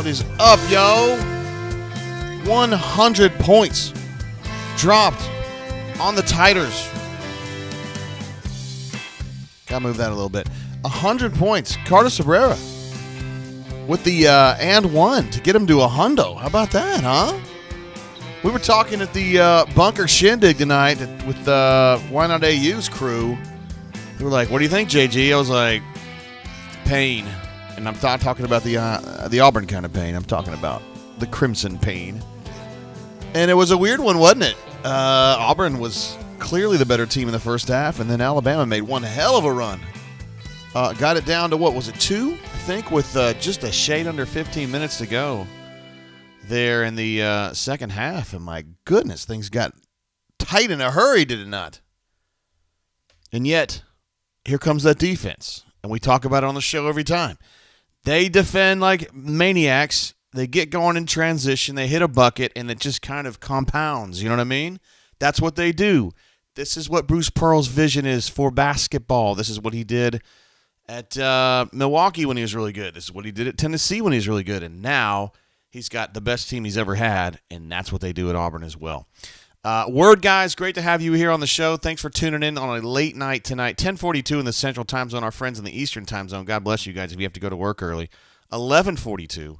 is up, yo? 100 points dropped on the Tigers. Gotta move that a little bit. 100 points. Carter Cabrera with the and one to get him to a hundo. How about that, huh? We were talking at the Bunker Shindig tonight with Why Not AU's crew. They were like, what do you think, JG? I was like, pain. And I'm not talking about the Auburn kind of pain. I'm talking about the Crimson pain. And it was a weird one, wasn't it? Auburn was clearly the better team in the first half, and then Alabama made one hell of a run. Got it down to, what was it, 2? I think, with just a shade under 15 minutes to go there in the second half. And my goodness, things got tight in a hurry, did it not? And yet, here comes that defense. And we talk about it on the show every time. They defend like maniacs. They get going in transition. They hit a bucket, and it just kind of compounds. You know what I mean? That's what they do. This is what Bruce Pearl's vision is for basketball. This is what he did at Milwaukee when he was really good. This is what he did at Tennessee when he was really good. And now he's got the best team he's ever had, and that's what they do at Auburn as well. Word, guys, great to have you here on the show. Thanks for tuning in on a late night tonight. 10:42 in the Central Time Zone. Our friends in the Eastern Time Zone, God bless you guys if you have to go to work early. 11:42.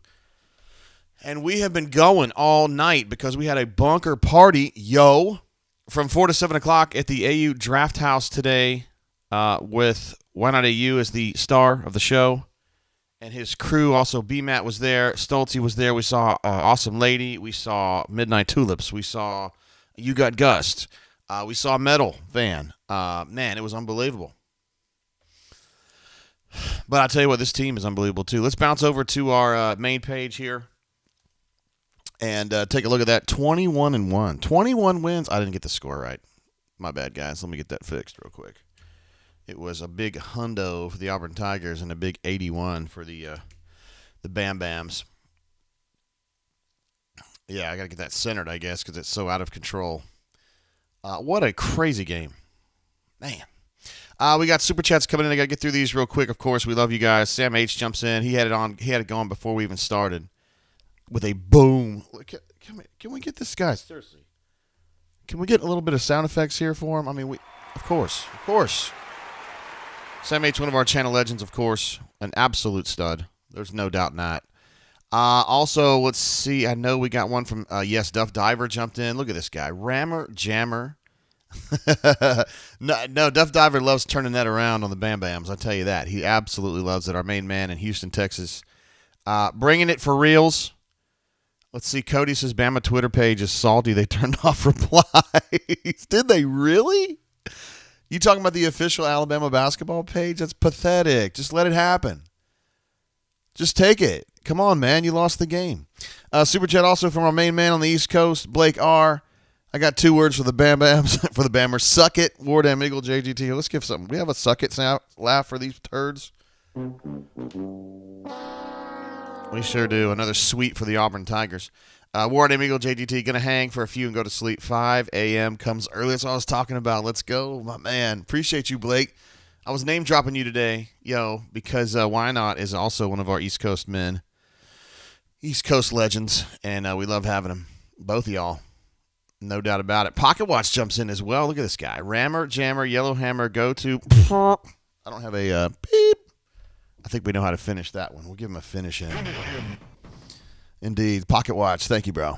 And we have been going all night because we had a bunker party, from 4 to 7 o'clock at the AU Draft House today with Why Not AU as the star of the show. And his crew, also B-Matt was there, Stoltze was there. We saw Awesome Lady. We saw Midnight Tulips. We saw You Got Gust. We saw Metal Van. Man, it was unbelievable. But I'll tell you what, this team is unbelievable too. Let's bounce over to our main page here. And take a look at that. 21-1. 21 wins. I didn't get the score right. My bad, guys. Let me get that fixed real quick. It was a big hundo for the Auburn Tigers and a big 81 for the Bam Bams. Yeah, I got to get that centered, I guess, because it's so out of control. What a crazy game. Man. We got Super Chats coming in. I got to get through these real quick, of course. We love you guys. Sam H. jumps in. He had it going before we even started. With a boom. Can we get this guy? Seriously. Can we get a little bit of sound effects here for him? I mean, of course. Sam H., one of our channel legends, of course. An absolute stud. There's no doubt in that. Also, let's see. I know we got one from, Duff Diver jumped in. Look at this guy. Rammer, Jammer. No, Duff Diver loves turning that around on the Bam Bams. I'll tell you that. He absolutely loves it. Our main man in Houston, Texas. Bringing it for reals. Let's see. Cody says Bama Twitter page is salty. They turned off replies. Did they really? You talking about the official Alabama basketball page? That's pathetic. Just let it happen. Just take it. Come on, man. You lost the game. Super chat also from our main man on the East Coast, Blake R. I got 2 words for the Bam Bams, for the Bammers. Suck it, Ward M. Eagle, JGT. Let's give something. We have a suck it laugh for these turds. We sure do. Another sweep for the Auburn Tigers. Ward M. Eagle, JGT, going to hang for a few and go to sleep. 5 a.m. comes early. That's what I was talking about. Let's go, my man. Appreciate you, Blake. I was name-dropping you today, because Why Not is also one of our East Coast men. East Coast legends, and we love having them. Both of y'all. No doubt about it. Pocket Watch jumps in as well. Look at this guy. Rammer, Jammer, Yellowhammer, go to. I don't have a beep. I think we know how to finish that one. We'll give him a finish in. Indeed. Pocket Watch. Thank you, bro.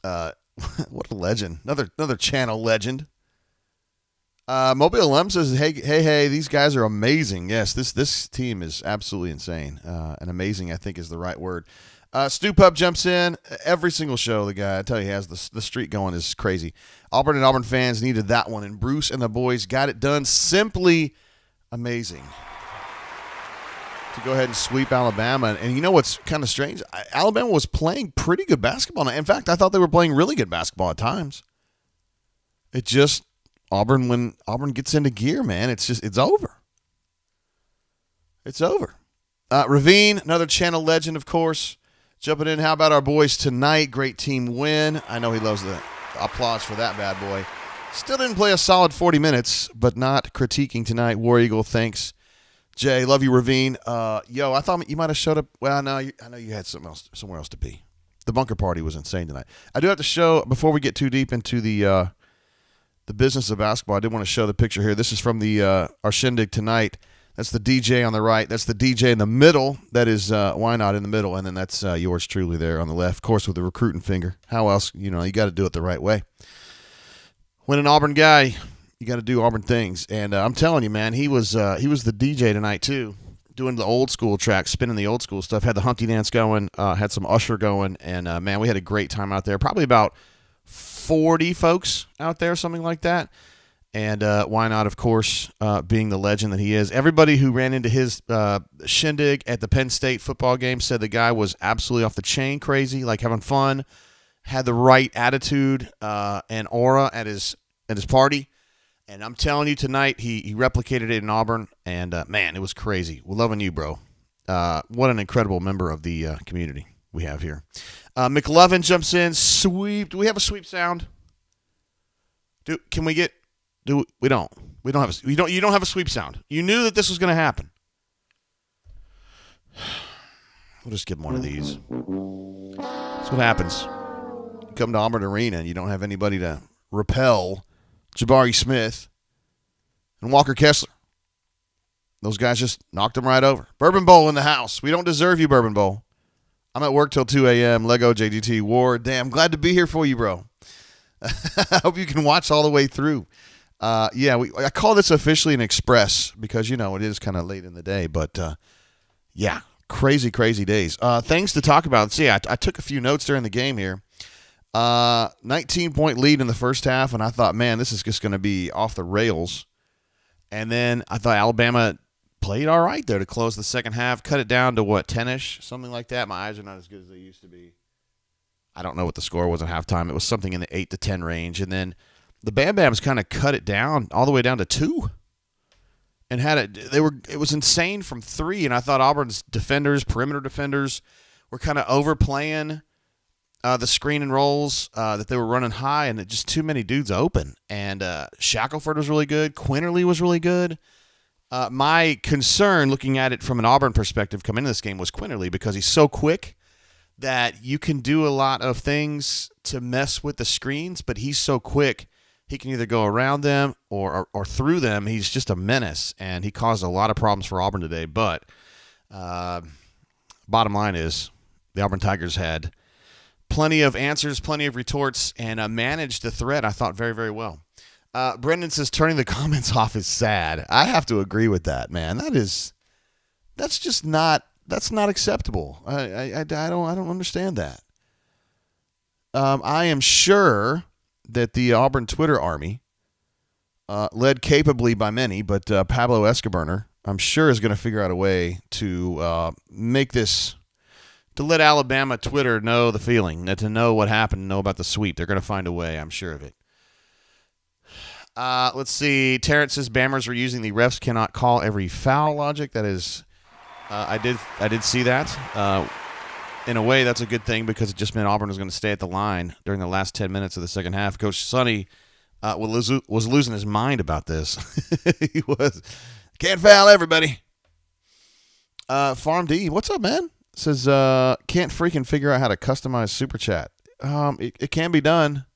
What a legend. Another channel legend. Mobile Lem says, hey, these guys are amazing. Yes, this team is absolutely insane. And amazing, I think, is the right word. Stu Pup jumps in. Every single show, the guy, I tell you, he has the streak going is crazy. Auburn and Auburn fans needed that one, and Bruce and the boys got it done. Simply amazing. To go ahead and sweep Alabama. And you know what's kind of strange? Alabama was playing pretty good basketball. In fact, I thought they were playing really good basketball at times. It just, when Auburn gets into gear, man, it's over. It's over. Ravine, another channel legend, of course. Jumping in, how about our boys tonight? Great team win. I know he loves the applause for that bad boy. Still didn't play a solid 40 minutes, but not critiquing tonight. War Eagle, thanks. Jay, love you, Ravine. I thought you might have showed up. Well, no, I know you had somewhere else to be. The bunker party was insane tonight. I do have to show, before we get too deep into the business of basketball, I did want to show the picture here. This is from our shindig tonight. That's the DJ on the right. That's the DJ in the middle. That is Why Not in the middle. And then that's yours truly there on the left, of course, with the recruiting finger. How else? You got to do it the right way. When an Auburn guy, you got to do Auburn things. And I'm telling you, man, he was the DJ tonight, too, doing the old school track, spinning the old school stuff. Had the Humpty Dance going, had some Usher going. And, man, we had a great time out there. Probably about 40 folks out there, something like that. And Why Not, of course, being the legend that he is. Everybody who ran into his shindig at the Penn State football game said the guy was absolutely off the chain crazy, like having fun, had the right attitude and aura at his party. And I'm telling you, tonight he replicated it in Auburn, and, man, it was crazy. We're loving you, bro. What an incredible member of the community we have here. McLovin jumps in. Sweep. Do we have a sweep sound? Can we get... We don't have you don't have a sweep sound. You knew that this was going to happen. We'll just give him one of these. That's what happens. You come to Auburn Arena and you don't have anybody to repel Jabari Smith and Walker Kessler. Those guys just knocked him right over. Bourbon Bowl in the house. We don't deserve you, Bourbon Bowl. I'm at work till 2 a.m. Lego JGT Ward. Damn, glad to be here for you, bro. I hope you can watch all the way through. I call this officially an express because, it is kind of late in the day. But, crazy, crazy days. Things to talk about. See, I took a few notes during the game here. 19-point lead in the first half, and I thought, man, this is just going to be off the rails. And then I thought Alabama played all right there to close the second half, cut it down to, 10-ish, something like that. My eyes are not as good as they used to be. I don't know what the score was at halftime. It was something in the 8 to 10 range. And then the Bam Bams kind of cut it down all the way down to 2 and had it. It was insane from 3. And I thought Auburn's defenders, perimeter defenders, were kind of overplaying the screen and rolls that they were running high, and just too many dudes open. And Shackelford was really good. Quinterly was really good. My concern, looking at it from an Auburn perspective coming into this game, was Quinterly because he's so quick that you can do a lot of things to mess with the screens, but he's so quick. He can either go around them or through them. He's just a menace, and he caused a lot of problems for Auburn today. But bottom line is the Auburn Tigers had plenty of answers, plenty of retorts, and managed the threat, I thought, very, very well. Brendan says turning the comments off is sad. I have to agree with that, man. That's not acceptable. I don't understand that. I am sure that the Auburn Twitter army, led capably by many, but Pablo Escobar, I'm sure is going to figure out a way to make this, to let Alabama Twitter know the feeling, to know what happened, know about the sweep. They're going to find a way, I'm sure of it. Let's see. Terrence says Bammers were using the refs cannot call every foul logic. That is, I did see that. In a way, that's a good thing because it just meant Auburn was going to stay at the line during the last 10 minutes of the second half. Coach Sonny was losing his mind about this. He was. Can't foul everybody. Farm D, what's up, man? Says, can't freaking figure out how to customize Super Chat. It can be done.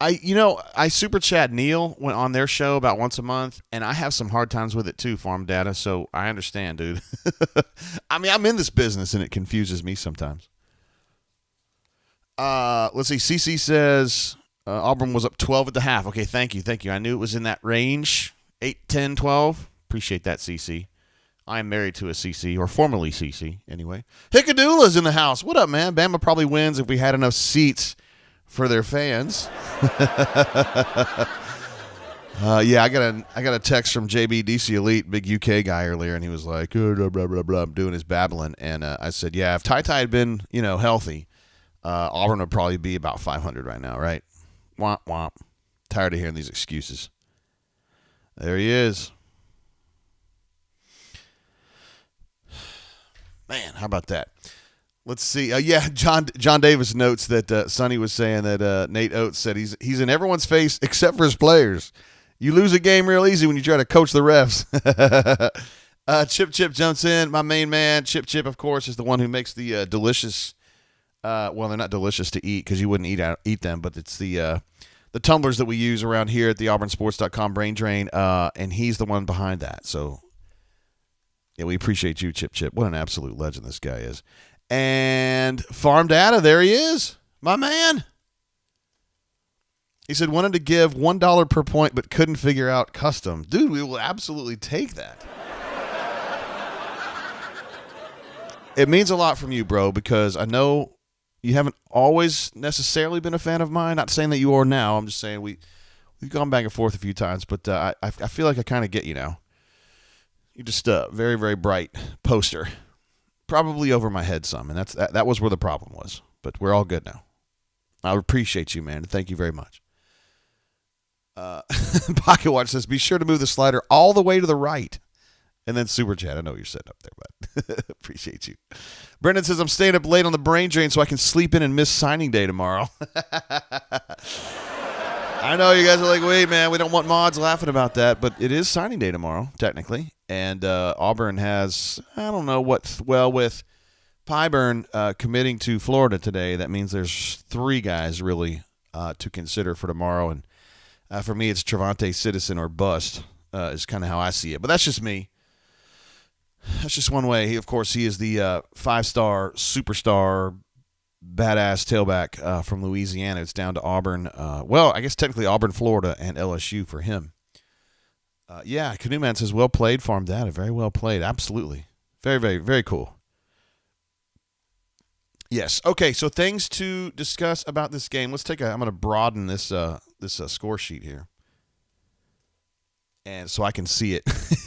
I Super Chat Neil went on their show about once a month, and I have some hard times with it too, Farm Data, so I understand, dude. I mean, I'm in this business, and it confuses me sometimes. Let's see. CC says Auburn was up 12 at the half. Okay, thank you. I knew it was in that range, 8, 10, 12. Appreciate that, CC. I am married to a CC, or formerly CC, anyway. Hickadula's in the house. What up, man? Bama probably wins if we had enough seats for their fans. I got a text from JB DC Elite, big UK guy earlier, and he was like, blah, blah, blah, blah, doing his babbling. And I said, yeah, if Ty had been, healthy, Auburn would probably be about 500 right now, right? Womp, womp. Tired of hearing these excuses. There he is. Man, how about that? Let's see. John Davis notes that Sonny was saying that Nate Oates said he's in everyone's face except for his players. You lose a game real easy when you try to coach the refs. Chip jumps in. My main man, Chip, of course, is the one who makes the delicious Well, they're not delicious to eat because you wouldn't eat them, but it's the tumblers that we use around here at the auburnsports.com brain drain, and he's the one behind that. So, yeah, we appreciate you, Chip Chip. What an absolute legend this guy is. And Farm Data, there he is, my man. He said, wanted to give $1 per point, but couldn't figure out custom. Dude, we will absolutely take that. It means a lot from you, bro, because I know you haven't always necessarily been a fan of mine. Not saying that you are now. I'm just saying we've gone back and forth a few times, but I feel like I kind of get you now. You're just a very, very bright poster. Probably over my head some, and that was where the problem was. But we're all good now. I appreciate you, man. Thank you very much. Pocket Watch says, be sure to move the slider all the way to the right. And then Super Chat. I know you're setting up there, but appreciate you. Brendan says, I'm staying up late on the brain drain so I can sleep in and miss signing day tomorrow. I know you guys are like, wait, man, we don't want mods laughing about that, but it is signing day tomorrow, technically. And Auburn has, I don't know what, well, with Pyburn committing to Florida today, that means there's 3 guys really to consider for tomorrow. And for me, it's Trevante Citizen or bust is kind of how I see it. But that's just me. That's just one way. Of course, he is the 5-star superstar badass tailback from Louisiana. It's down to Auburn. Well, I guess technically Auburn, Florida, and LSU for him. Yeah, Canoe Man says, well played, Farm Data. Very well played. Absolutely. Very, very, very cool. Yes. Okay, so things to discuss about this game. I'm going to broaden this score sheet here. And so I can see it.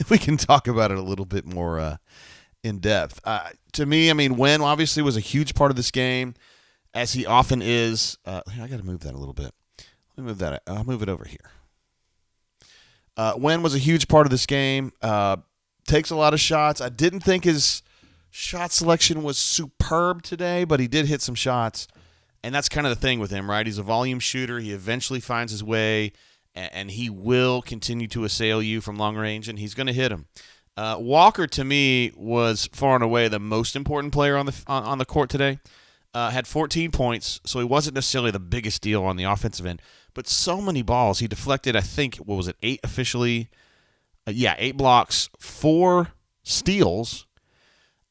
We can talk about it a little bit more in depth. To me, I mean, Wynn obviously was a huge part of this game, as he often is. I got to move that a little bit. Let me move that. I'll move it over here. Wynn was a huge part of this game. Takes a lot of shots. I didn't think his shot selection was superb today, but he did hit some shots. And that's kind of the thing with him, right? He's a volume shooter. He eventually finds his way, and he will continue to assail you from long range, and he's going to hit him. Walker, to me, was far and away the most important player on the court today. Had 14 points, so he wasn't necessarily the biggest deal on the offensive end, but so many balls. He deflected, I think, 8 officially? 8 blocks, 4 steals,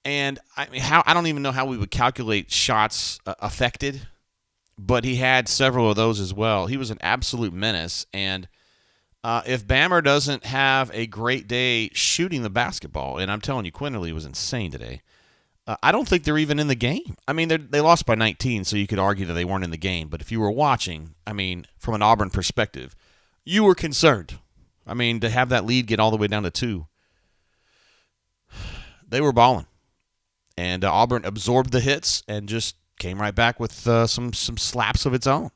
and I don't even know how we would calculate shots affected, but he had several of those as well. He was an absolute menace, and if Bammer doesn't have a great day shooting the basketball, and I'm telling you, Quinterly was insane today, I don't think they're even in the game. I mean, they lost by 19, so you could argue that they weren't in the game. But if you were watching, I mean, from an Auburn perspective, you were concerned. I mean, to have that lead get all the way down to 2, they were balling. And Auburn absorbed the hits and just came right back with some slaps of its own.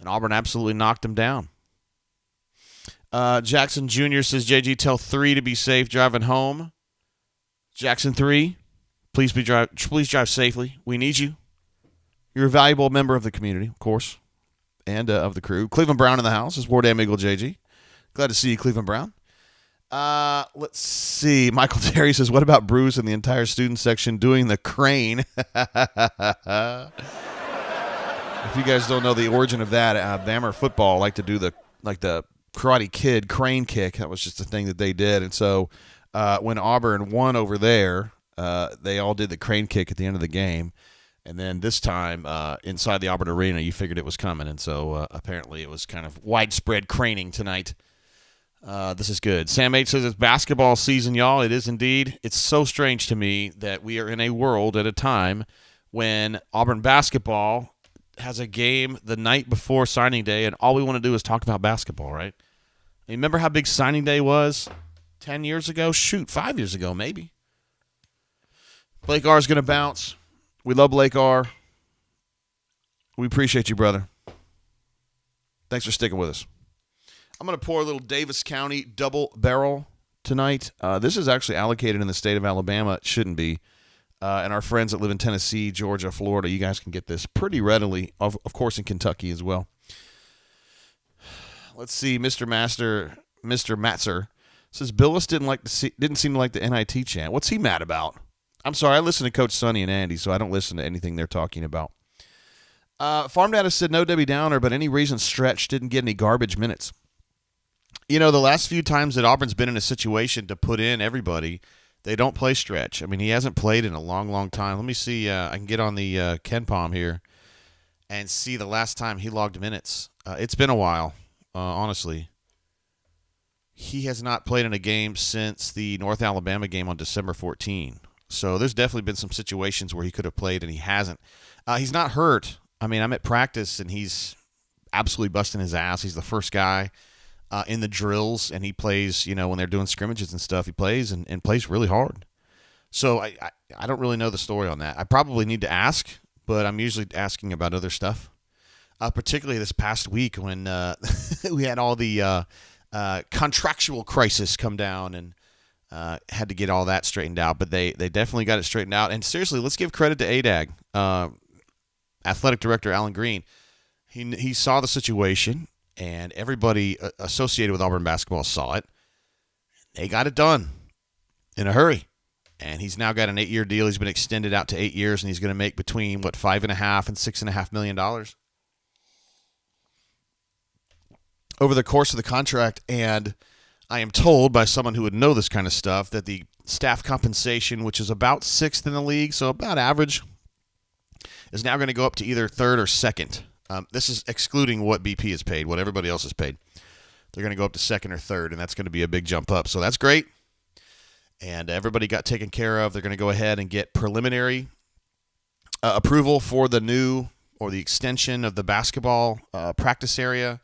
And Auburn absolutely knocked them down. Jackson Jr. says, JG, tell 3 to be safe driving home. Jackson 3, please drive safely. We need you. You're a valuable member of the community, of course, and of the crew. Cleveland Brown in the house is War Damn Eagle JG. Glad to see you, Cleveland Brown. Let's see. Michael Terry says, what about Bruce and the entire student section doing the crane? If you guys don't know the origin of that, Bammer football like to do the Karate Kid crane kick. That was just a thing that they did. And so when Auburn won over there, they all did the crane kick at the end of the game. And then this time inside the Auburn Arena, you figured it was coming. And so apparently it was kind of widespread craning tonight. This is good. Sam H. says it's basketball season, y'all. It is indeed. It's so strange to me that we are in a world at a time when Auburn basketball has a game the night before signing day, and all we want to do is talk about basketball, right? Remember how big signing day was 10 years ago? Shoot, 5 years ago, maybe. Blake R. is going to bounce. We love Blake R. We appreciate you, brother. Thanks for sticking with us. I'm going to pour a little Davis County double barrel tonight. This is actually allocated in the state of Alabama. It shouldn't be. And our friends that live in Tennessee, Georgia, Florida, you guys can get this pretty readily, of course, in Kentucky as well. Let's see. Mr. Matzer says Billis didn't seem to like the NIT chant. What's he mad about? I'm sorry, I listen to Coach Sonny and Andy, so I don't listen to anything they're talking about. Farm Data said no Debbie Downer, but any reason Stretch didn't get any garbage minutes. The last few times that Auburn's been in a situation to put in everybody, they don't play Stretch. I mean, he hasn't played in a long, long time. Let me see. I can get on the Ken Palm here and see the last time he logged minutes. It's been a while, honestly. He has not played in a game since the North Alabama game on December 14. So there's definitely been some situations where he could have played and he hasn't. He's not hurt. I mean, I'm at practice and he's absolutely busting his ass. He's the first guy in the drills, and he plays, when they're doing scrimmages and stuff, he plays and plays really hard. So I don't really know the story on that. I probably need to ask, but I'm usually asking about other stuff, particularly this past week when we had all the contractual crisis come down and had to get all that straightened out. But they definitely got it straightened out. And seriously, let's give credit to ADAG, Athletic Director Alan Green. He saw the situation, and everybody associated with Auburn basketball saw it. They got it done in a hurry. And he's now got an 8-year deal. He's been extended out to 8 years, and he's going to make between, $5.5 and $6.5 million over the course of the contract. And I am told by someone who would know this kind of stuff that the staff compensation, which is about 6th in the league, so about average, is now going to go up to either 3rd or 2nd. This is excluding what BP is paid, what everybody else is paid. They're going to go up to 2nd or 3rd, and that's going to be a big jump up. So that's great. And everybody got taken care of. They're going to go ahead and get preliminary approval for the new or the extension of the basketball practice area.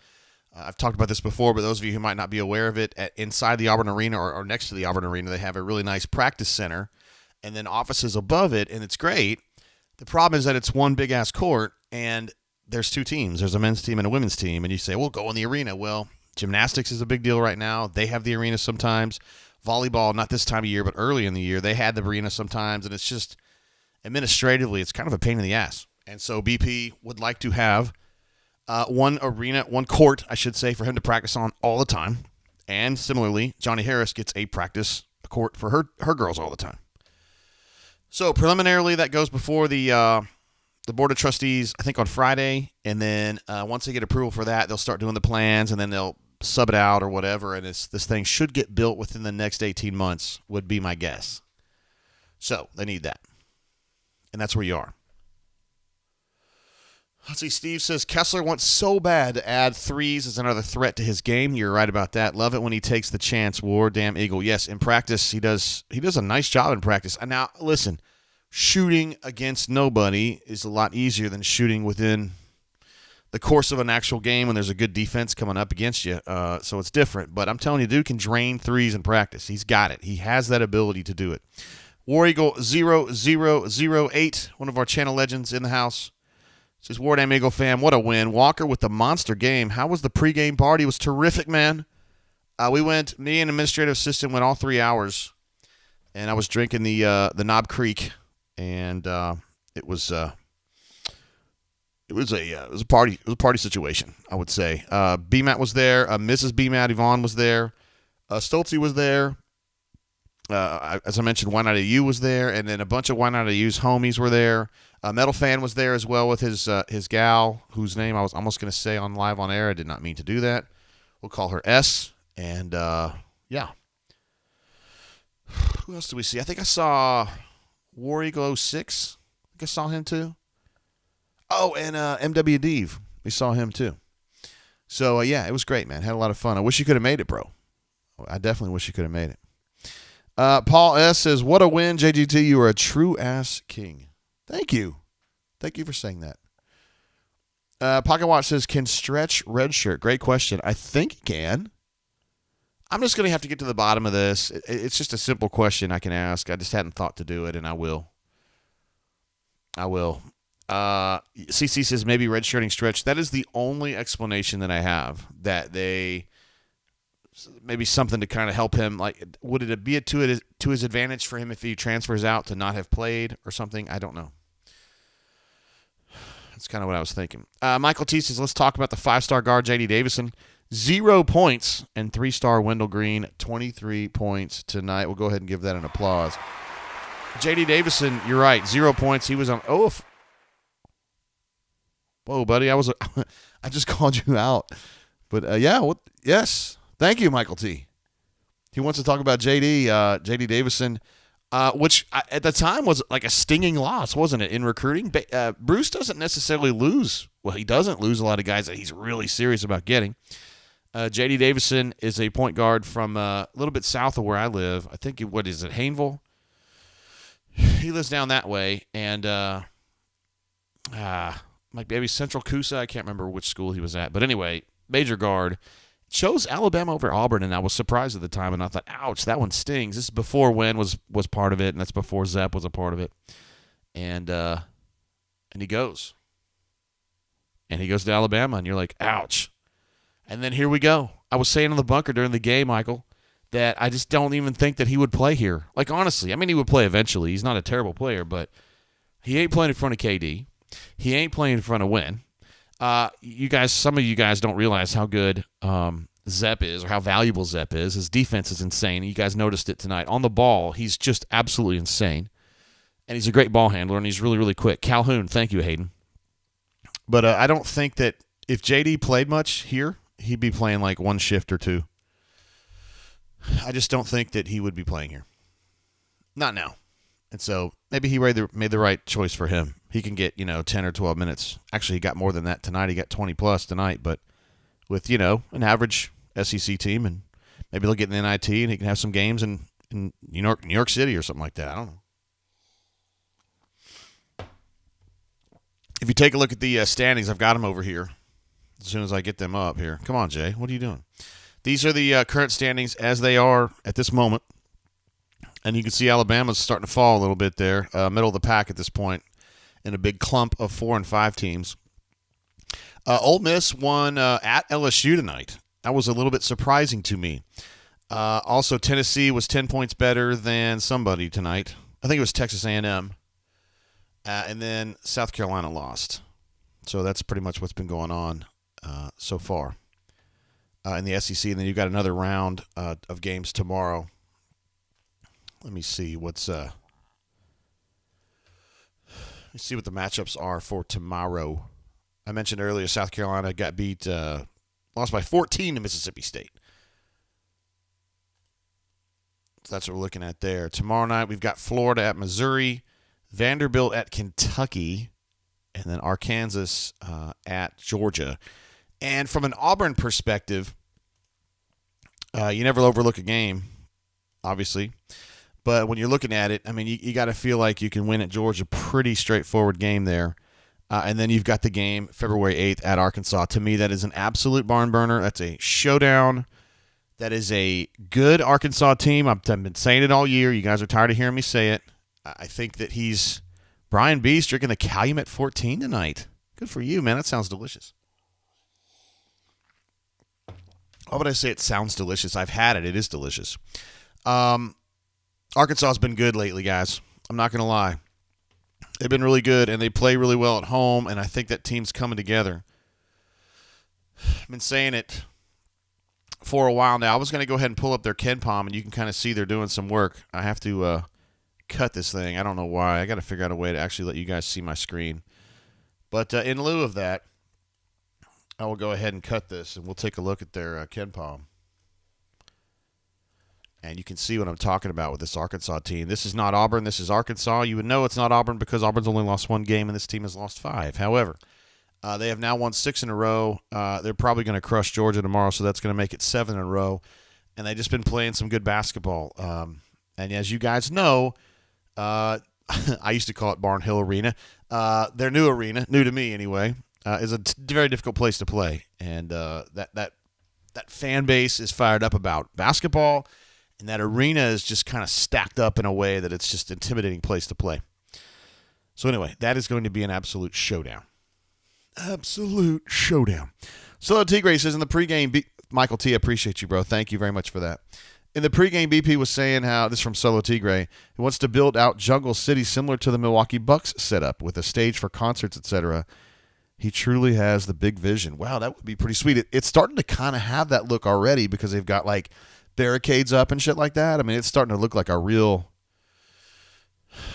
I've talked about this before, but those of you who might not be aware of it, inside the Auburn Arena or next to the Auburn Arena, they have a really nice practice center and then offices above it, and it's great. The problem is that it's one big-ass court, and there's 2 teams. There's a men's team and a women's team, and you say, well, go in the arena. Well, gymnastics is a big deal right now. They have the arena sometimes. Volleyball, not this time of year, but early in the year, they had the arena sometimes, and it's just administratively, it's kind of a pain in the ass. And so BP would like to have one court, I should say, for him to practice on all the time. And similarly, Johnny Harris gets a court for her girls all the time. So preliminarily, that goes before the Board of Trustees, I think on Friday, and then once they get approval for that, they'll start doing the plans, and then they'll sub it out or whatever, and this thing should get built within the next 18 months, would be my guess. So they need that, and that's where you are. Let's see, Steve says, Kessler wants so bad to add threes as another threat to his game. You're right about that. Love it when he takes the chance. War damn Eagle. Yes, in practice, he does a nice job in practice. And now, listen, shooting against nobody is a lot easier than shooting within the course of an actual game when there's a good defense coming up against you. So it's different. But I'm telling you, dude can drain threes in practice. He's got it. He has that ability to do it. War Eagle 0008, one of our channel legends in the house, says, War Damn Eagle fam, what a win. Walker with the monster game. How was the pregame party? It was terrific, man. Me and administrative assistant went all 3 hours, and I was drinking the Knob Creek, and it was a party situation, I would say. BMAT was there. Mrs. BMAT, Yvonne, was there. Stoltze was there. As I mentioned, Why Not You was there, and then a bunch of Why Not You's homies were there. Metal Fan was there as well with his gal, whose name I was almost going to say on live on air. I did not mean to do that. We'll call her S. And, yeah. Who else do we see? I think I saw War Eagle 06. I think I saw him too. Oh, and MW Deve. We saw him too. So, yeah, it was great, man. Had a lot of fun. I wish you could have made it, bro. I definitely wish you could have made it. Paul S. says, what a win, JGT. You are a true-ass king. Thank you. Thank you for saying that. Pocket Watch says, can Stretch redshirt? Great question. I think he can. I'm just going to have to get to the bottom of this. It's just a simple question I can ask. I just hadn't thought to do it, and I will. CC says, maybe redshirting Stretch. That is the only explanation that I have, that they maybe something to kind of help him. Like, would it be to his advantage for him if he transfers out to not have played or something? I don't know. That's kind of what I was thinking. Michael T says, let's talk about the 5-star guard, J.D. Davison. 0 points, and 3-star Wendell Green, 23 points tonight. We'll go ahead and give that an applause. J.D. Davison, you're right. 0 points. He was on. Oh, whoa, buddy. I just called you out. But, yes. Thank you, Michael T. He wants to talk about J.D. Davison, which at the time was like a stinging loss, wasn't it, in recruiting? Bruce doesn't necessarily lose. Well, he doesn't lose a lot of guys that he's really serious about getting. J.D. Davison is a point guard from a little bit south of where I live. I think, what is it, Hayneville? He lives down that way, and maybe Central Coosa. I can't remember which school he was at. But anyway, major guard. Chose Alabama over Auburn, and I was surprised at the time, and I thought, ouch, that one stings. This is before Wynn was part of it, and that's before Zepp was a part of it. And he goes. And he goes to Alabama, and you're like, ouch. And then here we go. I was saying in the bunker during the game, Michael, that I just don't even think that he would play here. Like, honestly, I mean, he would play eventually. He's not a terrible player, but he ain't playing in front of KD. He ain't playing in front of Wynn. Some of you guys don't realize how good Zepp is or how valuable Zepp is. His defense is insane. You guys noticed it tonight. On the ball, he's just absolutely insane. And he's a great ball handler, and he's really, really quick. Calhoun, thank you, Hayden. But I don't think that if JD played much here, he'd be playing like one shift or two. I just don't think that he would be playing here. Not now. And so maybe he made the right choice for him. He can get, 10 or 12 minutes. Actually, he got more than that tonight. He got 20-plus tonight. But with, an average SEC team, and maybe they'll get in the NIT, and he can have some games in New York City or something like that. I don't know. If you take a look at the standings, I've got them over here as soon as I get them up here. Come on, Jay. What are you doing? These are the current standings as they are at this moment. And you can see Alabama's starting to fall a little bit there, middle of the pack at this point, in a big clump of 4 and 5 teams. Ole Miss won at LSU tonight. That was a little bit surprising to me. Also, Tennessee was 10 points better than somebody tonight. I think it was Texas A&M. And then South Carolina lost. So that's pretty much what's been going on so far in the SEC. And then you've got another round of games tomorrow. Let me see what the matchups are for tomorrow. I mentioned earlier South Carolina got beat, lost by 14 to Mississippi State. So that's what we're looking at there. Tomorrow night we've got Florida at Missouri, Vanderbilt at Kentucky, and then Arkansas at Georgia. And from an Auburn perspective, you never overlook a game, obviously. But when you're looking at it, I mean, you got to feel like you can win at Georgia. Pretty straightforward game there. And then you've got the game February 8th at Arkansas. To me, that is an absolute barn burner. That's a showdown. That is a good Arkansas team. I've been saying it all year. You guys are tired of hearing me say it. I think that Brian B's drinking the Calumet 14 tonight. Good for you, man. That sounds delicious. Why would I say it sounds delicious? I've had it. It is delicious. Arkansas has been good lately, guys. I'm not going to lie. They've been really good, and they play really well at home, and I think that team's coming together. I've been saying it for a while now. I was going to go ahead and pull up their KenPom, and you can kind of see they're doing some work. I have to cut this thing. I don't know why. I got to figure out a way to actually let you guys see my screen. But in lieu of that, I will go ahead and cut this, and we'll take a look at their KenPom. And you can see what I'm talking about with this Arkansas team. This is not Auburn. This is Arkansas. You would know it's not Auburn because Auburn's only lost 1 game, and this team has lost 5. However, they have now won 6 in a row. They're probably going to crush Georgia tomorrow, so that's going to make it 7 in a row. And they've just been playing some good basketball. And as you guys know, I used to call it Barnhill Arena. Their new arena, new to me anyway, is a very difficult place to play. And that fan base is fired up about basketball. And that arena is just kind of stacked up in a way that it's just an intimidating place to play. So anyway, that is going to be an absolute showdown. Absolute showdown. Solo Tigre says in the pregame, Michael T, I appreciate you, bro. Thank you very much for that. In the pregame, BP was saying how, this is from Solo Tigre, he wants to build out Jungle City similar to the Milwaukee Bucks setup with a stage for concerts, etc. He truly has the big vision. Wow, that would be pretty sweet. It's starting to kind of have that look already because they've got like barricades up and shit like that. I mean, it's starting to look like a real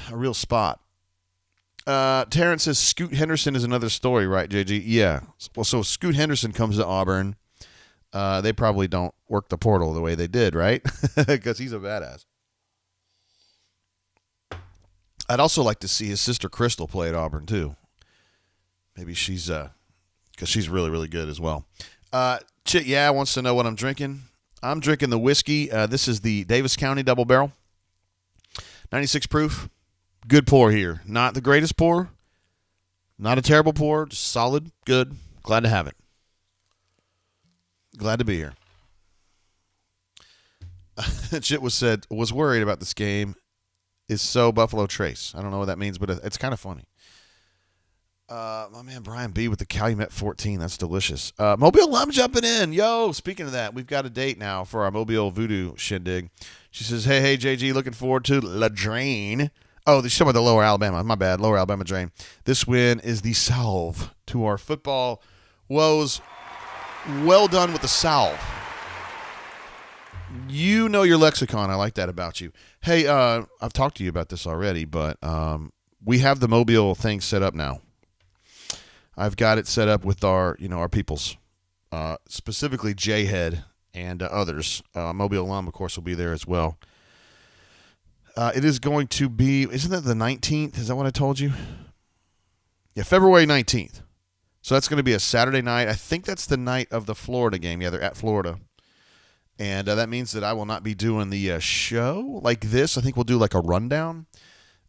A real spot. Terrence says Scoot Henderson is another story, right, JG? Yeah. Well, so Scoot Henderson comes to Auburn. They probably don't work the portal the way they did, right? Because he's a badass. I'd also like to see his sister Crystal play at Auburn, too. Maybe she's, because she's really, really good as well. Chit, wants to know what I'm drinking. I'm drinking the whiskey. This is the Davis County Double Barrel. 96 proof. Good pour here. Not the greatest pour. Not a terrible pour. Just solid. Good. Glad to have it. Glad to be here. Chit was worried about this game. Is so Buffalo Trace. I don't know what that means, but it's kind of funny. My man Brian B with the Calumet 14. That's delicious. Mobile Lum jumping in. Yo, speaking of that, we've got a date now for our Mobile Voodoo shindig. She says, hey, JG, looking forward to La Drain. Oh, she's talking about the Lower Alabama. My bad. Lower Alabama Drain. This win is the salve to our football woes. Well done with the salve. You know your lexicon. I like that about you. Hey, I've talked to you about this already, but we have the Mobile thing set up now. I've got it set up with our peoples, specifically J-Head and others. Mobile Alum, of course, will be there as well. It is going to be, isn't that the 19th? Is that what I told you? Yeah, February 19th. So that's going to be a Saturday night. I think that's the night of the Florida game. Yeah, they're at Florida. And that means that I will not be doing the show like this. I think we'll do like a rundown.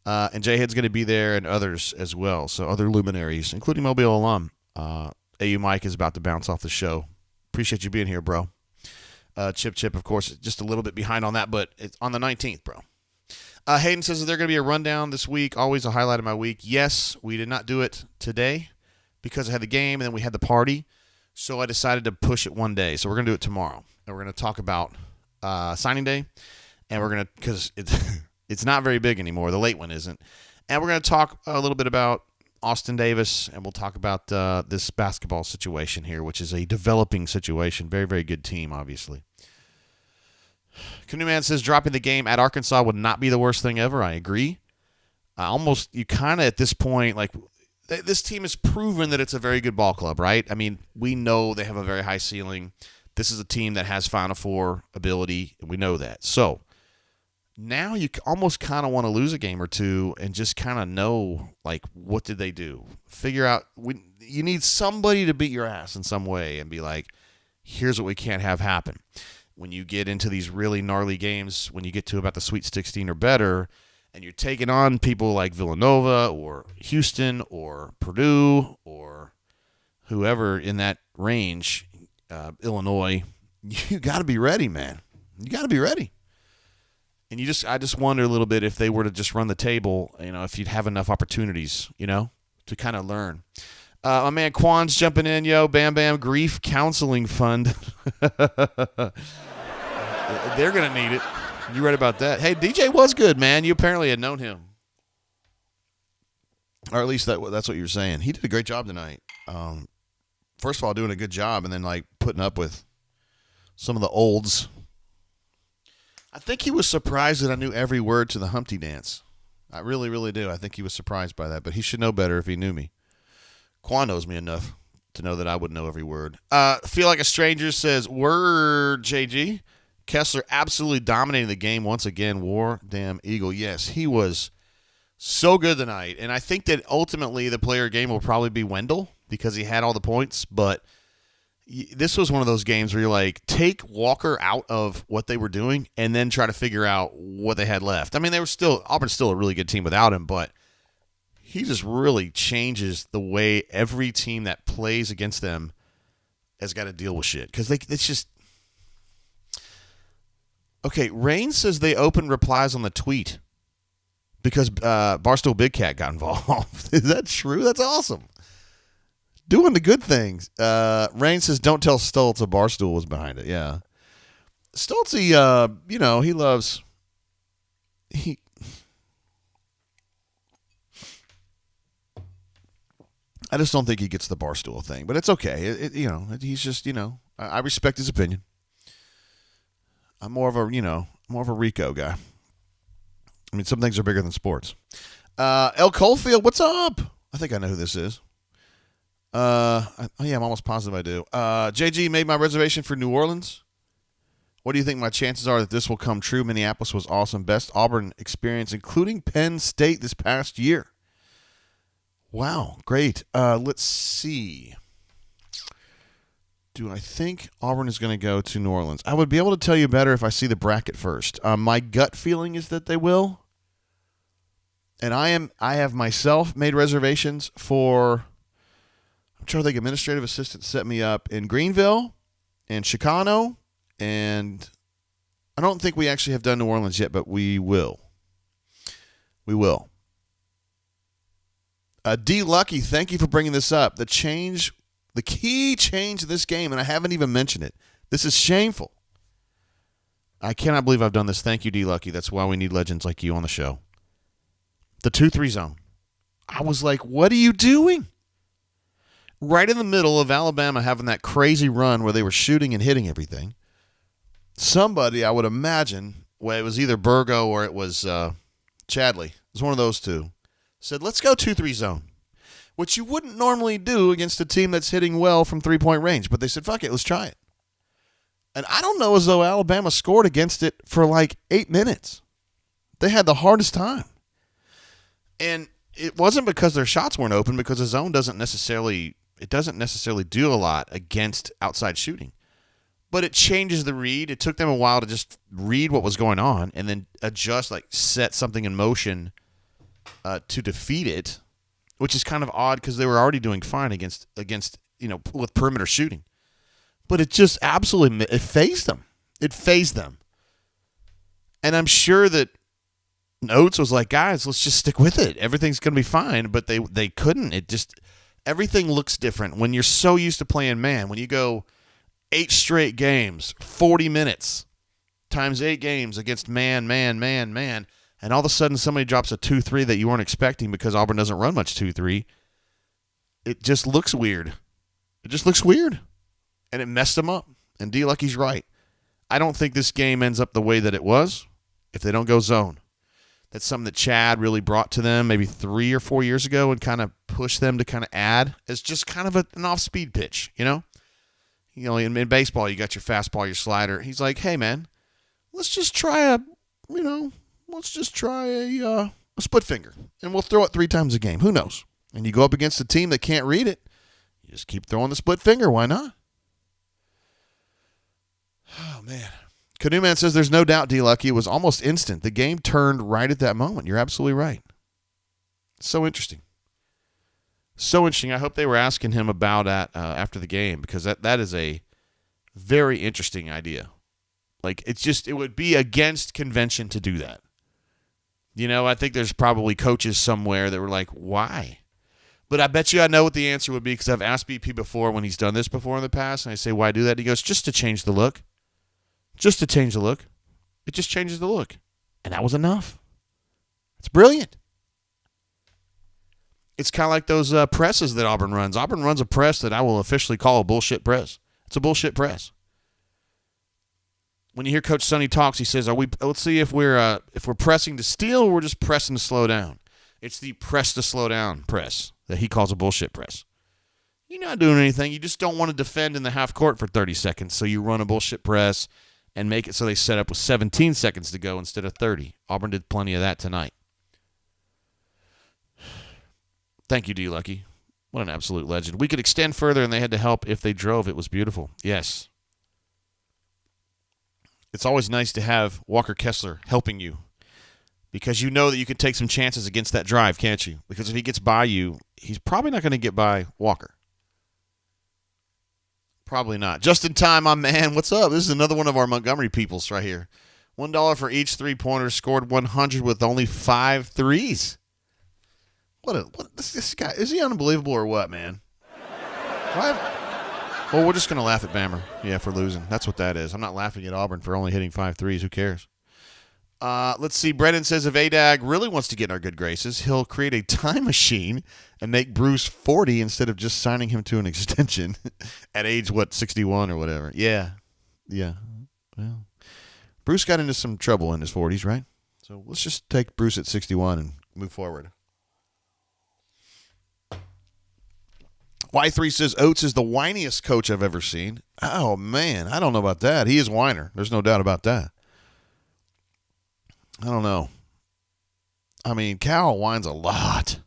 And J-Head's going to be there and others as well. So other luminaries, including Mobile Alum. AU Mike is about to bounce off the show. Appreciate you being here, bro. Chip, of course, just a little bit behind on that, but it's on the 19th, bro. Hayden says, is there going to be a rundown this week? Always a highlight of my week. Yes, we did not do it today because I had the game and then we had the party. So I decided to push it one day. So we're going to do it tomorrow. And we're going to talk about signing day. And we're going to, because it's not very big anymore. The late one isn't. And we're going to talk a little bit about Austin Davis. And we'll talk about this basketball situation here, which is a developing situation. Very, very good team, obviously. Canoe Man says dropping the game at Arkansas would not be the worst thing ever. I agree. You kind of at this point, like, this team has proven that it's a very good ball club, right? I mean, we know they have a very high ceiling. This is a team that has Final Four ability, and we know that. So now you almost kind of want to lose a game or two and just kind of know, like, what did they do? Figure out. You need somebody to beat your ass in some way and be like, here's what we can't have happen. When you get into these really gnarly games, when you get to about the Sweet 16 or better, and you're taking on people like Villanova or Houston or Purdue or whoever in that range, Illinois, you got to be ready, man. You got to be ready. And I just wonder a little bit if they were to just run the table, if you'd have enough opportunities, to kind of learn. My man Quan's jumping in, yo. Bam Bam Grief Counseling Fund. They're going to need it. You read about that. Hey, DJ was good, man. You apparently had known him. Or at least that's what you were saying. He did a great job tonight. First of all, doing a good job, and then, like, putting up with some of the olds. I think he was surprised that I knew every word to the Humpty Dance. I really, really do. I think he was surprised by that, but he should know better if he knew me. Quan knows me enough to know that I would know every word. Feel Like a Stranger says, word, JG. Kessler absolutely dominating the game once again. War damn Eagle. Yes, he was so good tonight. And I think that ultimately the player game will probably be Wendell because he had all the points. But this was one of those games where you're like, take Walker out of what they were doing and then try to figure out what they had left. I mean, Auburn's still a really good team without him, but he just really changes the way every team that plays against them has got to deal with shit. Because it's just... Okay, Rain says they opened replies on the tweet because Barstool Big Cat got involved. Is that true? That's awesome. Doing the good things. Rain says, don't tell Stoltz a Barstool was behind it. Yeah. Stoltz, he loves... I just don't think he gets the Barstool thing, but it's okay. He's just, I respect his opinion. I'm more of a Rico guy. I mean, some things are bigger than sports. El Coalfield, what's up? I think I know who this is. I'm almost positive I do. JG made my reservation for New Orleans. What do you think my chances are that this will come true? Minneapolis was awesome. Best Auburn experience, including Penn State this past year. Wow, great. Let's see. Do I think Auburn is going to go to New Orleans? I would be able to tell you better if I see the bracket first. My gut feeling is that they will. And I have myself made reservations for, I'm trying to think, administrative assistant set me up in Greenville and Chicano, and I don't think we actually have done New Orleans yet, but we will. We will. D. Lucky, thank you for bringing this up. The key change in this game, and I haven't even mentioned it. This is shameful. I cannot believe I've done this. Thank you, D. Lucky. That's why we need legends like you on the show. The 2-3 zone. I was like, what are you doing? Right in the middle of Alabama having that crazy run where they were shooting and hitting everything, somebody, I would imagine, well, it was either Burgo or it was Chadley. It was one of those two. Said, let's go 2-3 zone, which you wouldn't normally do against a team that's hitting well from three-point range. But they said, fuck it, let's try it. And I don't know as though Alabama scored against it for like 8 minutes. They had the hardest time. And it wasn't because their shots weren't open, because the zone doesn't necessarily do a lot against outside shooting. But it changes the read. It took them a while to just read what was going on and then adjust, like set something in motion to defeat it, which is kind of odd because they were already doing fine against with perimeter shooting. But it just absolutely phased them. It phased them. And I'm sure that Oates was like, guys, let's just stick with it. Everything's going to be fine. But they couldn't. Everything looks different when you're so used to playing man. When you go 8 straight games, 40 minutes, times 8 games against man, and all of a sudden somebody drops a 2-3 that you weren't expecting because Auburn doesn't run much 2-3, it just looks weird. It just looks weird. And it messed them up. And D. Lucky's right. I don't think this game ends up the way that it was if they don't go zone. That's something that Chad really brought to them maybe 3 or 4 years ago and kind of pushed them to kind of add as just kind of an off-speed pitch, in baseball, you got your fastball, your slider. He's like, hey, man, let's just try a split finger, and we'll throw it 3 times a game. Who knows? And you go up against a team that can't read it, you just keep throwing the split finger. Why not? Oh, man. Canoe Man says there's no doubt, D. Lucky. It was almost instant. The game turned right at that moment. You're absolutely right. So interesting. So interesting. I hope they were asking him about that after the game, because that is a very interesting idea. Like, it would be against convention to do that. I think there's probably coaches somewhere that were like, why? But I bet you I know what the answer would be, because I've asked BP before when he's done this before in the past, and I say, why do that? He goes, just to change the look. Just to change the look. It just changes the look. And that was enough. It's brilliant. It's kind of like those presses that Auburn runs. Auburn runs a press that I will officially call a bullshit press. It's a bullshit press. When you hear Coach Sonny talks, he says, let's see if we're pressing to steal or we're just pressing to slow down. It's the press to slow down press that he calls a bullshit press. You're not doing anything. You just don't want to defend in the half court for 30 seconds, so you run a bullshit press and make it so they set up with 17 seconds to go instead of 30. Auburn did plenty of that tonight. Thank you, D. Lucky. What an absolute legend. We could extend further, and they had to help if they drove. It was beautiful. Yes. It's always nice to have Walker Kessler helping you, because you know that you can take some chances against that drive, can't you? Because if he gets by you, he's probably not going to get by Walker. Probably not. Just in time, my man. What's up? This is another one of our Montgomery peoples right here. $1 for each 3-pointer. Scored 100 with only 5 threes. What this guy, is he unbelievable or what, man? Well, we're just going to laugh at Bammer, for losing. That's what that is. I'm not laughing at Auburn for only hitting 5 threes. Who cares? Let's see. Brennan says if Adag really wants to get in our good graces, he'll create a time machine and make Bruce 40 instead of just signing him to an extension at age, 61 or whatever. Yeah. Well, Bruce got into some trouble in his 40s, right? So let's just take Bruce at 61 and move forward. Y3 says Oates is the whiniest coach I've ever seen. Oh, man. I don't know about that. He is whiner. There's no doubt about that. I don't know. I mean, Cal whines a lot.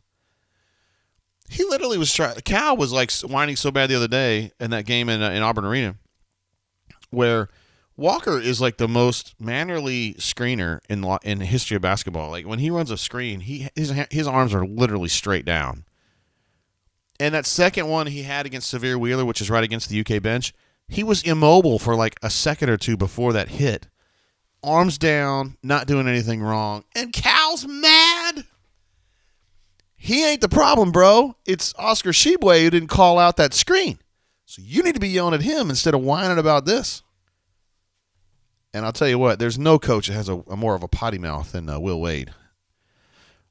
He literally was trying. Cal was like whining so bad the other day in that game in Auburn Arena, where Walker is like the most mannerly screener in the history of basketball. Like when he runs a screen, his arms are literally straight down. And that second one he had against Severe Wheeler, which is right against the UK bench, he was immobile for like a second or two before that hit. Arms down, not doing anything wrong. And Cal's mad. He ain't the problem, bro. It's Oscar Shibwe who didn't call out that screen. So you need to be yelling at him instead of whining about this. And I'll tell you what, there's no coach that has a more of a potty mouth than Will Wade.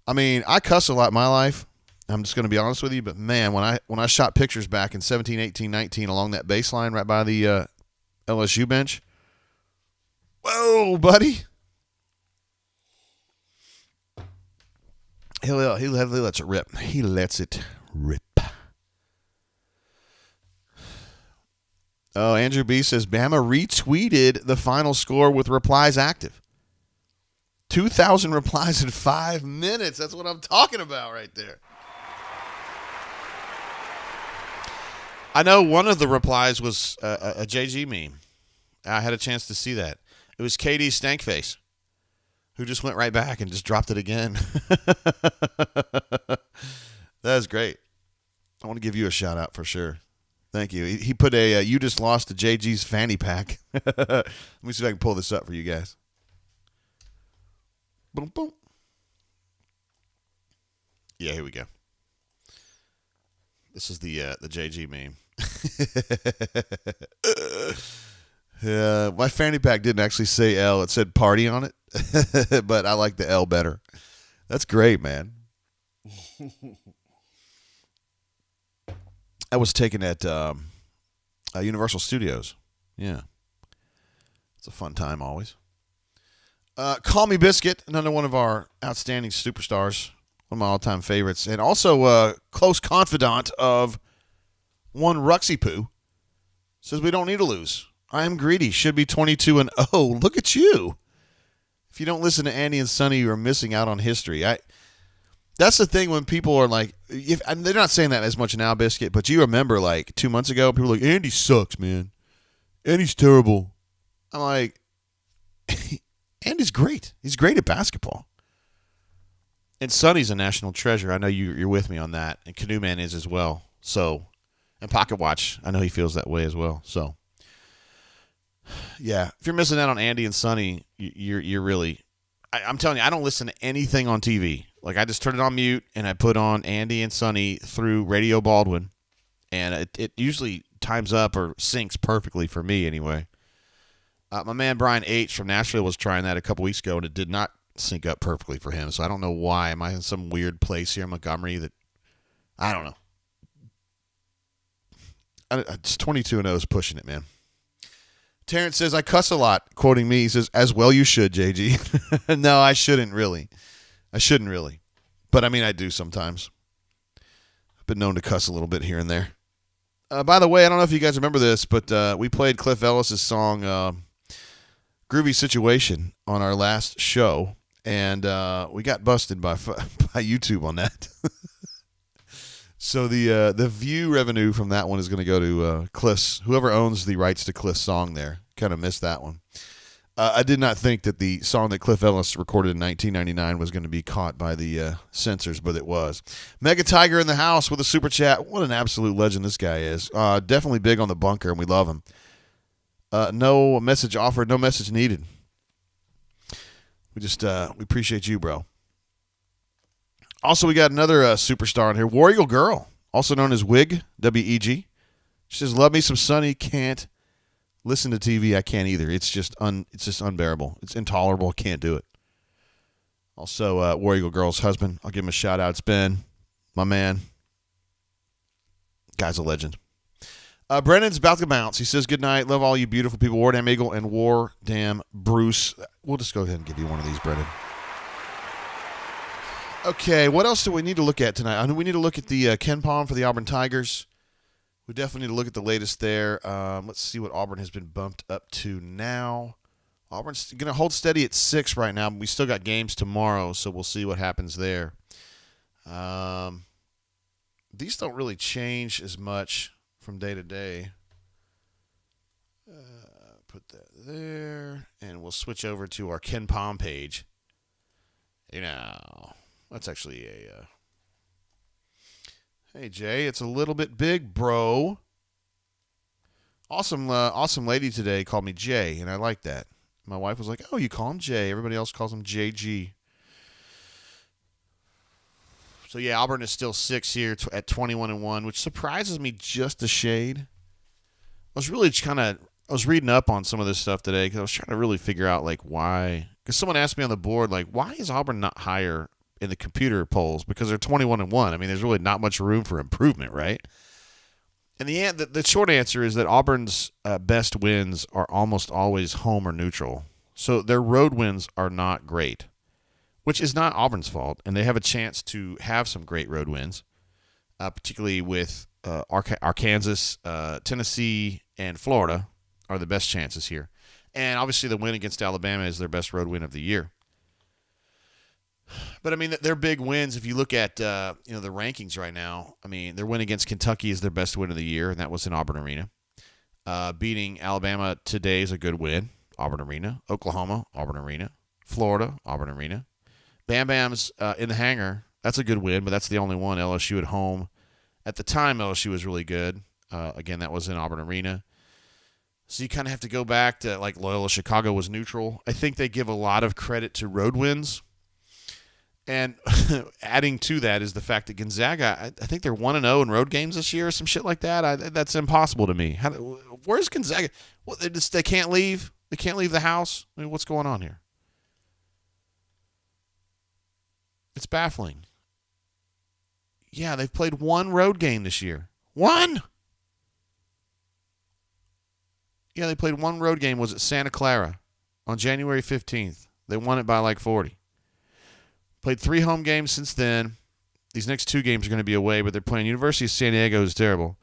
I mean, I cuss a lot in my life. I'm just going to be honest with you, but man, when I shot pictures back in 17, 18, 19 along that baseline right by the LSU bench, whoa, buddy. He lets it rip. He lets it rip. Oh, Andrew B. says Bama retweeted the final score with replies active. 2,000 replies in 5 minutes. That's what I'm talking about right there. I know one of the replies was a JG meme. I had a chance to see that. It was KD Stankface, who just went right back and just dropped it again. That is great. I want to give you a shout out for sure. Thank you. He put you just lost to JG's fanny pack. Let me see if I can pull this up for you guys. Boom, boom. Yeah, here we go. This is the JG meme. My fanny pack didn't actually say L. It said party on it, but I like the L better. That's great, man. I was taken at Universal Studios. Yeah. It's a fun time always. Call Me Biscuit, another one of our outstanding superstars. One of my all-time favorites. And also a close confidant of one Ruxy Poo. Says we don't need to lose. I am greedy. Should be 22-0. Look at you. If you don't listen to Andy and Sonny, you are missing out on history. That's the thing when people are like, they're not saying that as much now, Biscuit, but you remember like 2 months ago, people were like, Andy sucks, man. Andy's terrible. I'm like, Andy's great. He's great at basketball. And Sonny's a national treasure. I know you're with me on that. And Canoe Man is as well. So, and Pocket Watch, I know he feels that way as well. So, yeah, if you're missing out on Andy and Sonny, you're really, I'm telling you, I don't listen to anything on TV. Like, I just turn it on mute, and I put on Andy and Sonny through Radio Baldwin, and it usually times up or syncs perfectly for me anyway. My man Brian H. from Nashville was trying that a couple weeks ago, and it did not sync up perfectly for him, so I don't know why. Am I in some weird place here in Montgomery that I don't know. It's 22-0 is pushing it, man. Terrence says, I cuss a lot, quoting me. He says, as well you should, JG. No, I shouldn't really. But, I mean, I do sometimes. I've been known to cuss a little bit here and there. By the way, I don't know if you guys remember this, but we played Cliff Ellis' song Groovy Situation on our last show, and we got busted by YouTube on that. So the view revenue from that one is going to go to Cliff's, whoever owns the rights to Cliff's song there. Kind of missed that one. I did not think that the song that Cliff Ellis recorded in 1999 was going to be caught by the censors, but it was. Mega Tiger in the house with a super chat. What an absolute legend this guy is. Definitely big on the bunker, and we love him. No message offered, no message needed. We appreciate you, bro. Also, we got another superstar in here, War Eagle Girl, also known as Wig, W-E-G. She says, love me some Sunny, can't listen to TV, I can't either. It's just unbearable. It's intolerable, can't do it. Also, War Eagle Girl's husband, I'll give him a shout out. It's Ben, my man. Guy's a legend. Brennan's about to bounce. He says, good night, love all you beautiful people, War Damn Eagle and War Damn Bruce. We'll just go ahead and give you one of these, Brennan. Okay, what else do we need to look at tonight? I know we need to look at the Ken Palm for the Auburn Tigers. We definitely need to look at the latest there. Let's see what Auburn has been bumped up to now. Auburn's going to hold steady at 6 right now, but we still got games tomorrow, so we'll see what happens there. These don't really change as much from day to day. Put that there, and we'll switch over to our Ken Palm page. That's actually a... Hey, Jay, it's a little bit big, bro. Awesome lady today called me Jay, and I like that. My wife was like, oh, you call him Jay. Everybody else calls him JG. So, yeah, Auburn is still 6 here at 21-1, which surprises me just a shade. I was reading up on some of this stuff today because I was trying to really figure out, like, why. Because someone asked me on the board, like, why is Auburn not higher in the computer polls? Because they're 21-1. I mean, there's really not much room for improvement, right? And the short answer is that Auburn's best wins are almost always home or neutral. So their road wins are not great, which is not Auburn's fault. And they have a chance to have some great road wins, particularly with Arkansas, Tennessee, and Florida are the best chances here. And obviously the win against Alabama is their best road win of the year. But, I mean, their big wins, if you look at the rankings right now, I mean, their win against Kentucky is their best win of the year, and that was in Auburn Arena. Beating Alabama today is a good win, Auburn Arena. Oklahoma, Auburn Arena. Florida, Auburn Arena. Bam Bam's in the hangar. That's a good win, but that's the only one. LSU at home. At the time, LSU was really good. Again, that was in Auburn Arena. So you kind of have to go back to, like, Loyola Chicago was neutral. I think they give a lot of credit to road wins. And adding to that is the fact that Gonzaga, I think they're 1-0 in road games this year or some shit like that. That's impossible to me. Where's Gonzaga? What, they can't leave? They can't leave the house? I mean, what's going on here? It's baffling. Yeah, they've played one road game this year. One! Yeah, they played one road game. Was at Santa Clara on January 15th. They won it by like 40. Played 3 home games since then. These next 2 games are going to be away, but they're playing University of San Diego, who's terrible.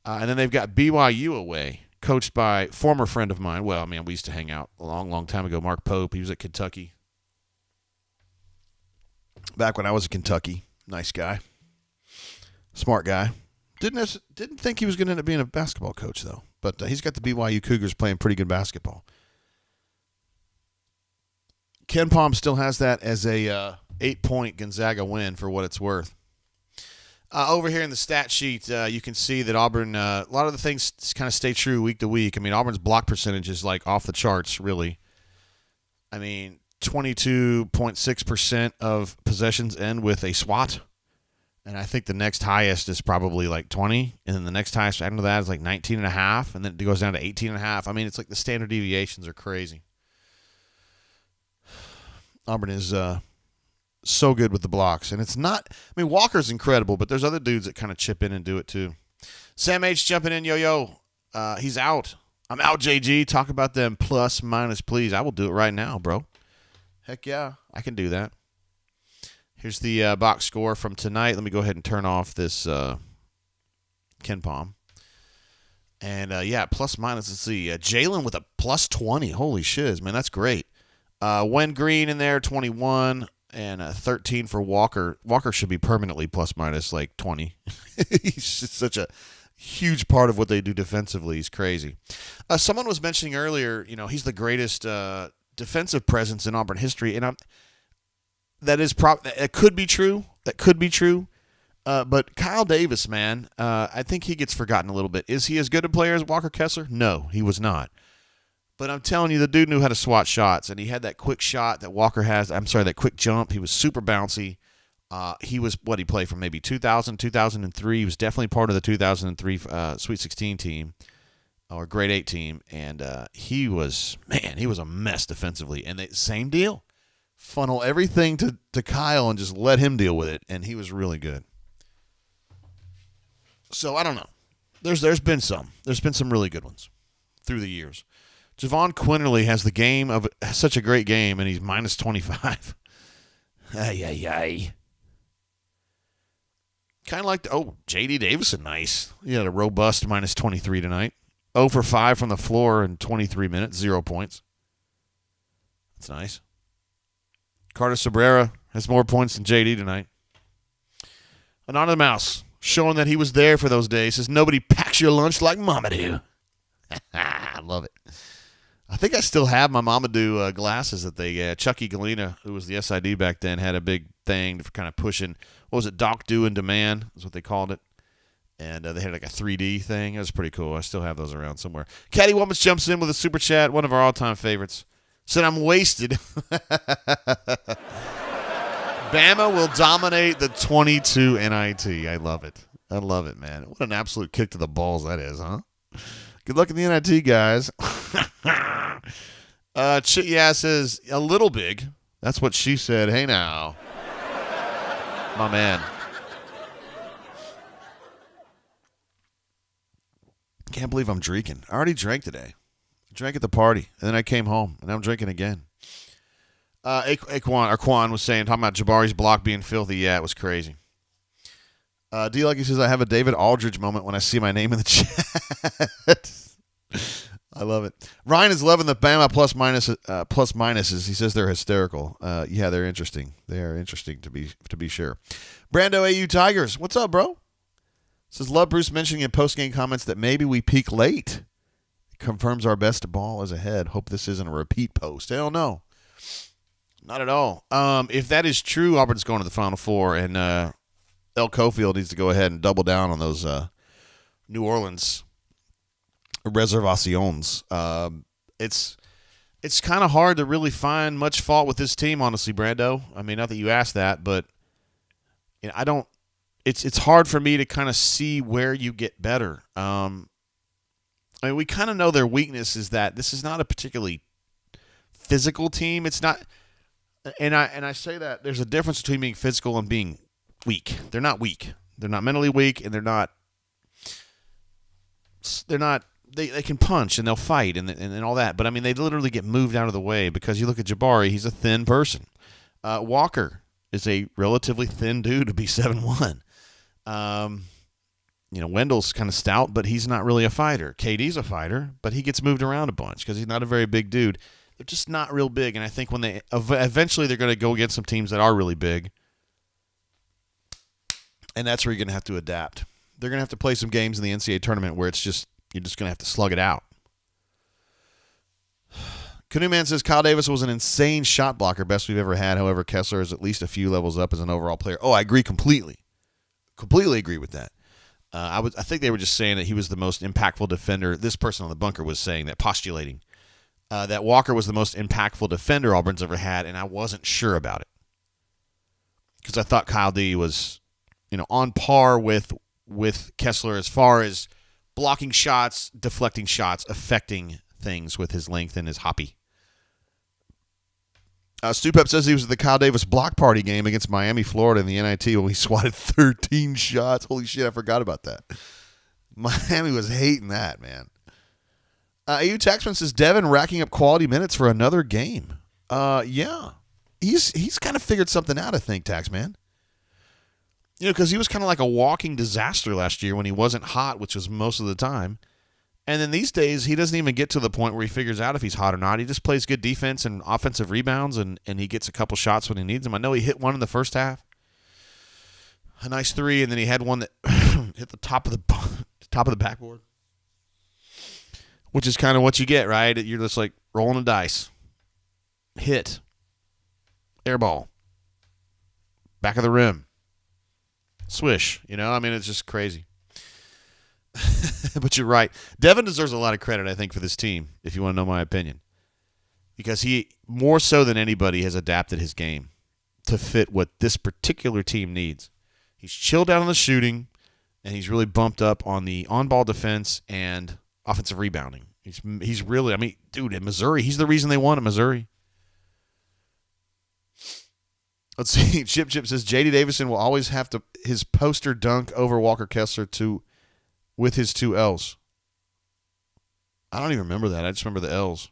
And then they've got BYU away, coached by a former friend of mine. Well, man, we used to hang out a long, long time ago. Mark Pope, he was at Kentucky. Back when I was at Kentucky. Nice guy. Smart guy. Didn't think he was going to end up being a basketball coach, though. But he's got the BYU Cougars playing pretty good basketball. Ken Palm still has that as a 8-point Gonzaga win for what it's worth. Over here in the stat sheet, you can see that Auburn, a lot of the things kind of stay true week to week. I mean, Auburn's block percentage is like off the charts, really. I mean, 22.6% of possessions end with a swat. And I think the next highest is probably like 20. And then the next highest after that is like 19.5. And then it goes down to 18.5. I mean, it's like the standard deviations are crazy. Auburn is so good with the blocks. And it's not, I mean, Walker's incredible, but there's other dudes that kind of chip in and do it too. Sam H jumping in, yo. He's out. I'm out, JG. Talk about them plus, minus, please. I will do it right now, bro. Heck yeah, I can do that. Here's the box score from tonight. Let me go ahead and turn off this Ken Palm. And, yeah, plus, minus, let's see. Jalen with a plus 20. Holy shiz, man, that's great. Wen Green in there, 21, and 13 for Walker. Walker should be permanently plus minus like 20. He's just such a huge part of what they do defensively. He's crazy. Someone was mentioning earlier, he's the greatest defensive presence in Auburn history, and that could be true. That could be true. But Kyle Davis, man, I think he gets forgotten a little bit. Is he as good a player as Walker Kessler? No, he was not. But I'm telling you, the dude knew how to swat shots, and he had that quick shot that Walker has. I'm sorry, that quick jump. He was super bouncy. He was, he played from maybe 2000, 2003. He was definitely part of the 2003 Sweet 16 team or Grade 8 team, and he was a mess defensively. And same deal. Funnel everything to Kyle and just let him deal with it, and he was really good. So, I don't know. There's been some really good ones through the years. Javon Quinterly has such a great game, and he's minus 25. Ay. kind of like J.D. Davison, nice. He had a robust minus 23 tonight. 0 for 5 from the floor in 23 minutes, 0 points. That's nice. Carter Cabrera has more points than J.D. tonight. Anonymous Mouse, showing that he was there for those days, says nobody packs your lunch like Mama do. I love it. I think I still have my Mama do glasses that they, Chucky Galena, who was the SID back then, had a big thing for kind of pushing, what was it, Doc Do and Demand is what they called it. And they had like a 3D thing. It was pretty cool. I still have those around somewhere. Caddy Woman jumps in with a super chat, one of our all-time favorites. Said, I'm wasted. Bama will dominate the 22 NIT. I love it. I love it, man. What an absolute kick to the balls that is, huh? Good luck in the NIT, guys. Chit says, a little big. That's what she said. Hey, now. My man. Can't believe I'm drinking. I already drank today. I drank at the party, and then I came home, and I'm drinking again. Quan was saying, talking about Jabari's block being filthy. Yeah, it was crazy. D. Lucky says, I have a David Aldridge moment when I see my name in the chat. I love it. Ryan is loving the Bama plus minuses. He says they're hysterical. Yeah, they're interesting. They are interesting to be sure. Brando AU Tigers, what's up, bro? Says, love Bruce mentioning in post-game comments that maybe we peak late. It confirms our best ball is ahead. Hope this isn't a repeat post. Hell no. Not at all. If that is true, Auburn's going to the Final Four, and El Cofield needs to go ahead and double down on those New Orleans reservations. It's kind of hard to really find much fault with this team, honestly, Brando. I mean, not that you asked that, but I don't. It's hard for me to kind of see where you get better. I mean, we kind of know their weakness is that this is not a particularly physical team. It's not, and I say that there's a difference between being physical and being weak. They're not weak. They're not mentally weak, and they're not. They can punch and they'll fight and all that. But I mean, they literally get moved out of the way because you look at Jabari, he's a thin person. Walker is a relatively thin dude to be 7'1". Wendell's kind of stout, but he's not really a fighter. KD's a fighter, but he gets moved around a bunch because he's not a very big dude. They're just not real big, and I think when they eventually they're going to go against some teams that are really big, and that's where you're going to have to adapt. They're going to have to play some games in the NCAA tournament where you're just going to have to slug it out. Canoe Man says Kyle Davis was an insane shot blocker, best we've ever had. However, Kessler is at least a few levels up as an overall player. Oh, I agree completely. Completely agree with that. I think they were just saying that he was the most impactful defender. This person on the bunker was saying that, postulating that Walker was the most impactful defender Auburn's ever had, and I wasn't sure about it because I thought Kyle D was, on par with Kessler as far as blocking shots, deflecting shots, affecting things with his length and his hoppy. Stupep says he was at the Kyle Davis block party game against Miami, Florida in the NIT when he swatted 13 shots. Holy shit, I forgot about that. Miami was hating that, man. AU Taxman says Devin racking up quality minutes for another game. Yeah. He's kind of figured something out, I think, Taxman. Because he was kind of like a walking disaster last year when he wasn't hot, which was most of the time. And then these days, he doesn't even get to the point where he figures out if he's hot or not. He just plays good defense and offensive rebounds, and he gets a couple shots when he needs them. I know he hit one in the first half, a nice three, and then he had one that hit the top of the backboard, which is kind of what you get, right? You're just like rolling the dice. Hit. Air ball. Back of the rim. Swish. I mean, it's just crazy. But you're right. Devin deserves a lot of credit, I think, for this team, if you want to know my opinion. Because he, more so than anybody, has adapted his game to fit what this particular team needs. He's chilled out on the shooting, and he's really bumped up on the on-ball defense and offensive rebounding. He's really, I mean, dude, at Missouri, he's the reason they won at Missouri. Let's see. Chip says J.D. Davison will always have his poster dunk over Walker Kessler with his 2 L's. I don't even remember that. I just remember the L's.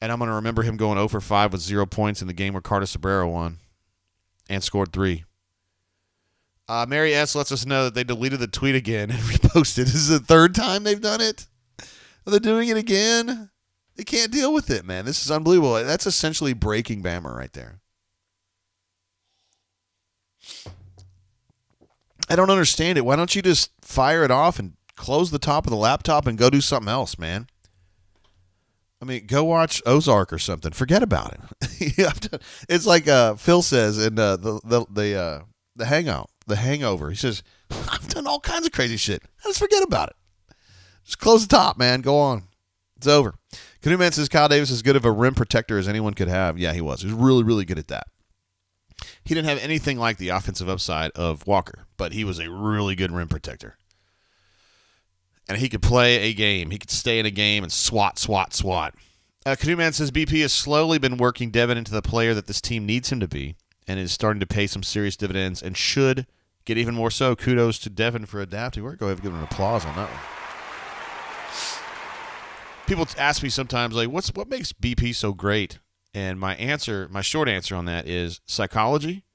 And I'm going to remember him going 0 for 5 with 0 points in the game where Carter Cabrera won and scored 3. Mary S. lets us know that they deleted the tweet again and reposted. This is the third time they've done it. They're doing it again. They can't deal with it, man. This is unbelievable. That's essentially breaking Bama right there. I don't understand it. Why don't you just fire it off and close the top of the laptop and go do something else, man? I mean, go watch Ozark or something. Forget about it. It's like Phil says in the Hangover. He says, I've done all kinds of crazy shit. Just forget about it. Just close the top, man. Go on. It's over. Canoe Man says Kyle Davis is as good of a rim protector as anyone could have. Yeah, he was. He was really, really good at that. He didn't have anything like the offensive upside of Walker, but he was a really good rim protector. And he could play a game. He could stay in a game and swat. Canoe Man says BP has slowly been working Devin into the player that this team needs him to be and is starting to pay some serious dividends and should get even more so. Kudos to Devin for adapting. We're going to go ahead and give him an applause on that one. People ask me sometimes, like, what makes BP so great? And my short answer on that is psychology.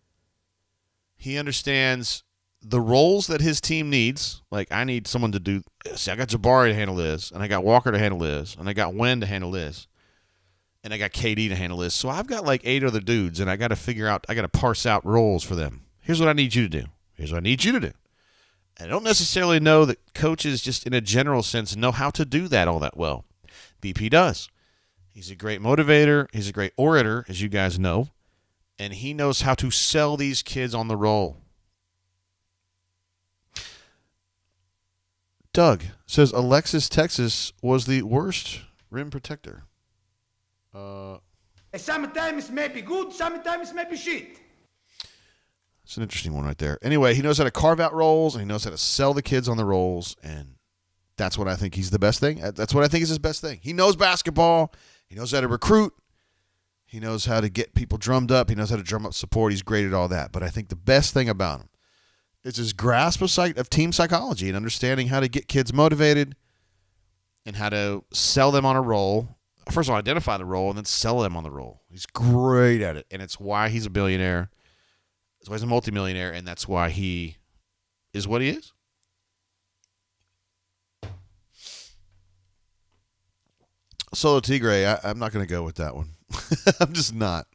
He understands the roles that his team needs. Like, I need someone to do this. I got Jabari to handle this, and I got Walker to handle this, and I got Wen to handle this, and I got KD to handle this. So I've got like 8 other dudes, and I got to parse out roles for them. Here's what I need you to do. Here's what I need you to do. And I don't necessarily know that coaches, just in a general sense, know how to do that all that well. BP does. He's a great motivator. He's a great orator, as you guys know. And he knows how to sell these kids on the roll. Doug says Alexis Texas was the worst rim protector. Sometimes it may be good, sometimes it may be shit. It's an interesting one right there. Anyway, he knows how to carve out roles, and he knows how to sell the kids on the roles, and that's what I think he's the best thing. That's what I think is his best thing. He knows basketball. He knows how to recruit. He knows how to get people drummed up. He knows how to drum up support. He's great at all that. But I think the best thing about him is his grasp of team psychology and understanding how to get kids motivated and how to sell them on a role. First of all, identify the role and then sell them on the role. He's great at it, and it's why he's a billionaire. That's why he's a multimillionaire, and that's why he is what he is. Solo Tigre, I'm not going to go with that one. I'm just not.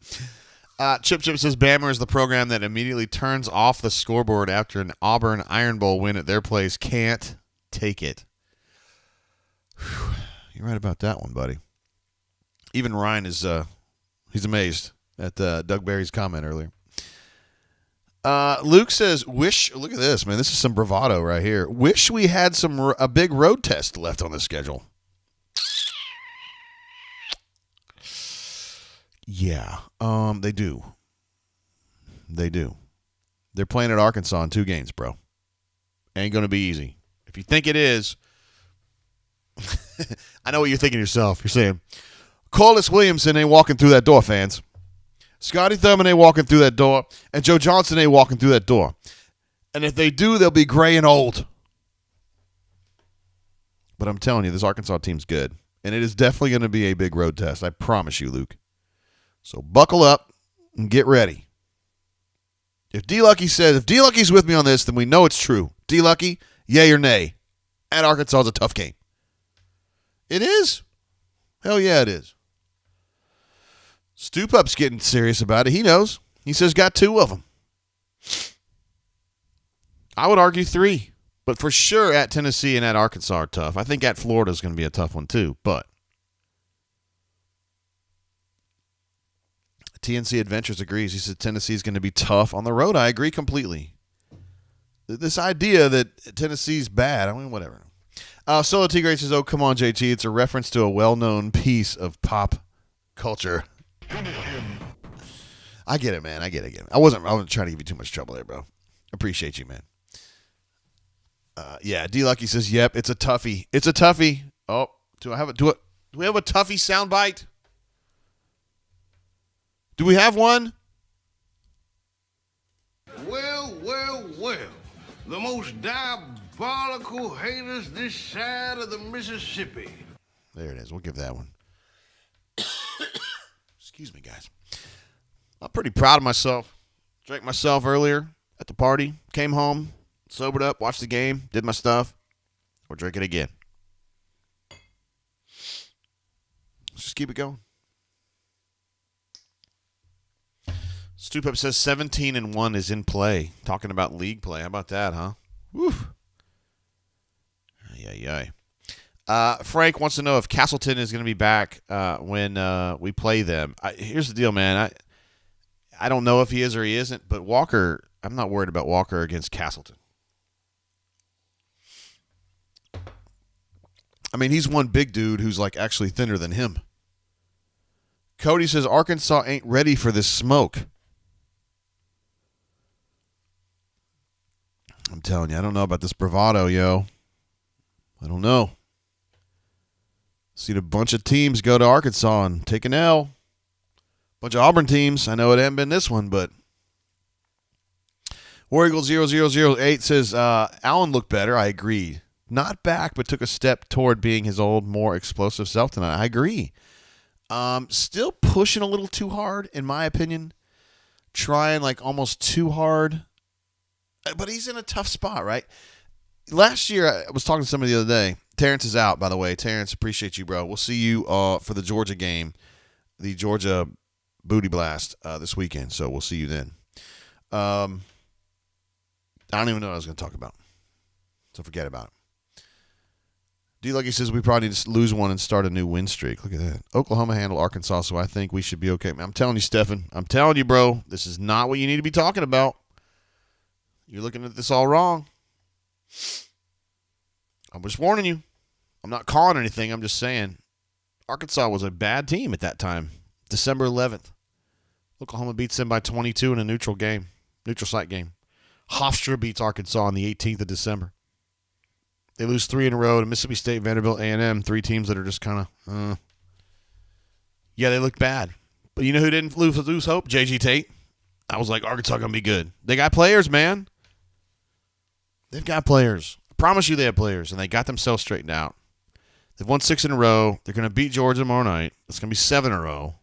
Chip says Bammer is the program that immediately turns off the scoreboard after an Auburn Iron Bowl win at their place. Can't take it. Whew. You're right about that one, buddy. Even Ryan is he's amazed at Doug Barry's comment earlier. Luke says, look at this, man. This is some bravado right here. Wish we had a big road test left on the schedule. Yeah, they do. They do. They're playing at Arkansas in 2 games, bro. Ain't going to be easy. If you think it is, I know what you're thinking yourself. You're saying, Corliss Williamson ain't walking through that door, fans. Scotty Thurman ain't walking through that door, and Joe Johnson ain't walking through that door. And if they do, they'll be gray and old. But I'm telling you, this Arkansas team's good. And it is definitely going to be a big road test. I promise you, Luke. So buckle up and get ready. If D-Lucky's with me on this, then we know it's true. D-Lucky, yay or nay. At Arkansas is a tough game. It is. Hell yeah, it is. Stoop Up's getting serious about it. He knows. He says got 2 of them. I would argue 3. But for sure at Tennessee and at Arkansas are tough. I think at Florida is going to be a tough one too. But TNC Adventures agrees. He said Tennessee is going to be tough on the road. I agree completely. This idea that Tennessee's bad, I mean, whatever. Solo T. Great says, oh, come on, JT. It's a reference to a well-known piece of pop culture. I get it, man. I get it. I wasn't trying to give you too much trouble there, bro. Appreciate you, man. Yeah, D Lucky says, yep, it's a toughie. It's a toughie. Oh, do we have a toughie soundbite? Do we have one? Well. The most diabolical haters this side of the Mississippi. There it is. We'll give that one. Excuse me, guys. I'm pretty proud of myself. Drank myself earlier. at the party, came home, sobered up, watched the game, did my stuff. We're drinking again. Let's just keep it going. Stupep says 17-1 is in play. Talking about league play. How about that, huh? Woo. Frank wants to know if Castleton is going to be back when we play them. Here's the deal, man. I don't know if he is or he isn't, but Walker, I'm not worried about Walker against Castleton. I mean, he's one big dude who's like actually thinner than him. Cody says Arkansas ain't ready for this smoke. I'm telling you, I don't know about this bravado, yo. I don't know. Seen a bunch of teams go to Arkansas and take an L. Bunch of Auburn teams. I know it hasn't been this one, but War Eagle 0008 says Allen looked better. I agree. Not back, but took a step toward being his old, more explosive self tonight. I agree. Still pushing a little too hard, in my opinion. Trying like almost too hard. But he's in a tough spot, right? Last year, I was talking to somebody the other day. Terrence is out, by the way. Terrence, appreciate you, bro. We'll see you for the Georgia game, the Georgia Booty Blast this weekend. So we'll see you then. I don't even know what I was going to talk about. So forget about it. D-Lucky says we probably need to lose one and start a new win streak. Look at that. Oklahoma handled Arkansas, so I think we should be okay. I'm telling you, Stefan. I'm telling you, bro. This is not what you need to be talking about. You're looking at this all wrong. I'm just warning you. I'm not calling anything. I'm just saying Arkansas was a bad team at that time. December 11th. Oklahoma beats them by 22 in a neutral site game. Hofstra beats Arkansas on the 18th of December. They lose 3 in a row to Mississippi State, Vanderbilt, A&M, 3 teams that are just kind of, yeah, they look bad. But you know who didn't lose hope? J.G. Tate. I was like, Arkansas going to be good. They got players, man. They've got players. I promise you they have players, and they got themselves straightened out. They've won 6 in a row. They're going to beat Georgia tomorrow night. It's going to be 7 in a row.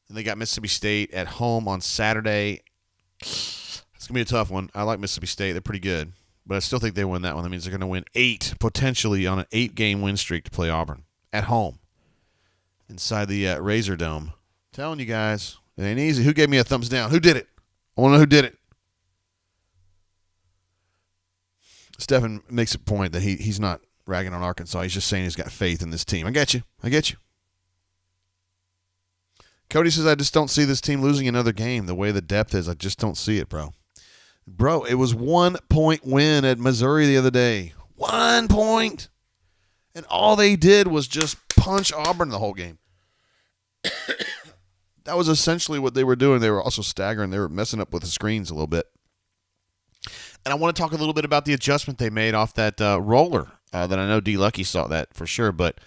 And they got Mississippi State at home on Saturday. It's going to be a tough one. I like Mississippi State. They're pretty good. But I still think they win that one. That means they're going to win 8, potentially on an 8-game win streak to play Auburn at home inside the Razor Dome. I'm telling you guys, it ain't easy. Who gave me a thumbs down? Who did it? I want to know who did it. Stephen makes a point that he's not ragging on Arkansas. He's just saying he's got faith in this team. I get you. Cody says, I just don't see this team losing another game the way the depth is. I just don't see it, bro. Bro, it was 1-point win at Missouri the other day. 1 point. And all they did was just punch Auburn the whole game. That was essentially what they were doing. They were also staggering. They were messing up with the screens a little bit. And I want to talk a little bit about the adjustment they made off that roller that I know D-Lucky saw that for sure. But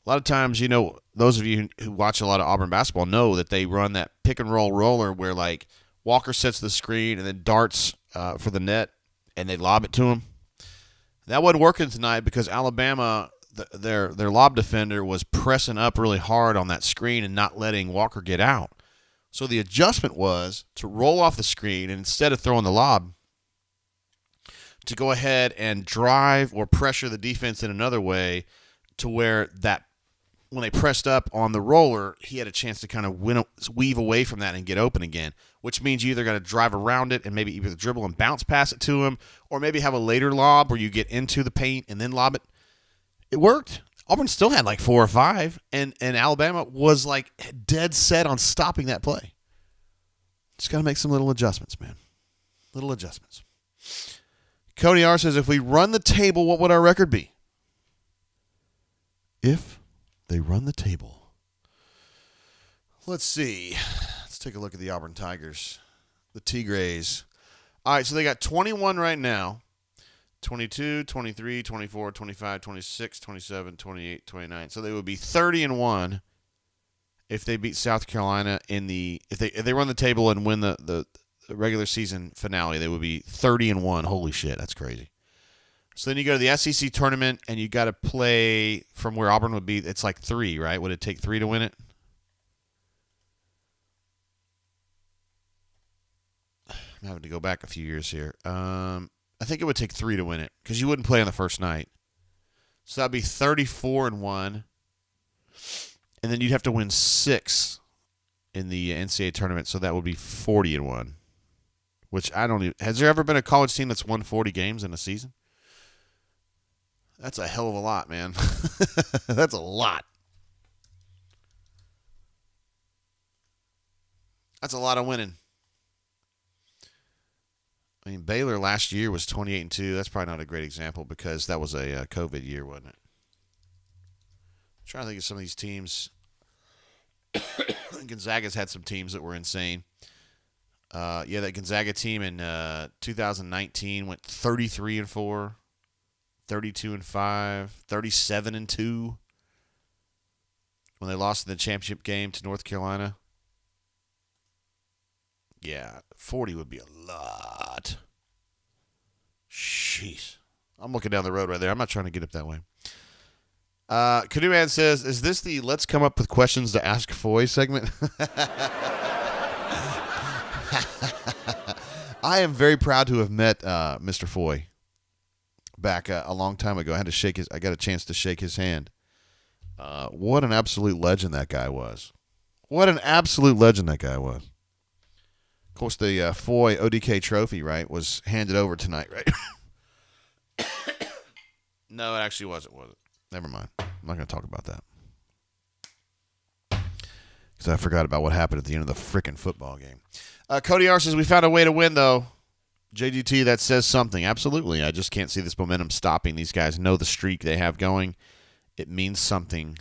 a lot of times, you know, those of you who watch a lot of Auburn basketball know that they run that pick-and-roll roller where, like, Walker sets the screen and then darts for the net, and they lob it to him. That wasn't working tonight because Alabama, their lob defender, was pressing up really hard on that screen and not letting Walker get out. So the adjustment was to roll off the screen and instead of throwing the lob, to go ahead and drive or pressure the defense in another way to where that when they pressed up on the roller, he had a chance to kind of weave away from that and get open again, which means you either got to drive around it and maybe either dribble and bounce pass it to him or maybe have a later lob where you get into the paint and then lob it. It worked. Auburn still had like 4 or 5, and Alabama was like dead set on stopping that play. Just got to make some little adjustments, man. Little adjustments. Cody R. says, if we run the table, what would our record be? If they run the table. Let's see. Let's take a look at the Auburn Tigers. The Tigres. All right, so they got 21 right now. 22, 23, 24, 25, 26, 27, 28, 29. So they would be 30-1 if they beat South Carolina in the if they run the table and win the regular season finale. They would be 30-1. Holy shit, that's crazy. So then you go to the SEC tournament and you got to play from where Auburn would be. It's like 3, right? Would it take 3 to win it? I'm having to go back a few years here. I think it would take 3 to win it because you wouldn't play on the first night. So that'd be 34-1, and then you'd have to win 6 in the NCAA tournament. So that would be 40-1, which I don't even. Has there ever been a college team that's won 40 games in a season? That's a hell of a lot, man. That's a lot. That's a lot of winning. I mean, Baylor last year was 28-2. That's probably not a great example because that was a COVID year, wasn't it? I'm trying to think of some of these teams. Gonzaga's had some teams that were insane. That Gonzaga team in 2019 went 33-4, 32-5, 37-2 when they lost in the championship game to North Carolina. Yeah, 40 would be a lot. Jeez. I'm looking down the road right there. I'm not trying to get up that way. Canoe Man says, is this the Let's Come Up with Questions to Ask Foy segment? I am very proud to have met Mr. Foy back a long time ago. I got a chance to shake his hand. What an absolute legend that guy was. Of course, the Foy ODK trophy, right, was handed over tonight, right? No, it actually wasn't, was it? Never mind. I'm not going to talk about that. Because I forgot about what happened at the end of the frickin' football game. Cody R says, we found a way to win, though. JGT, that says something. Absolutely. I just can't see this momentum stopping. These guys know the streak they have going. It means something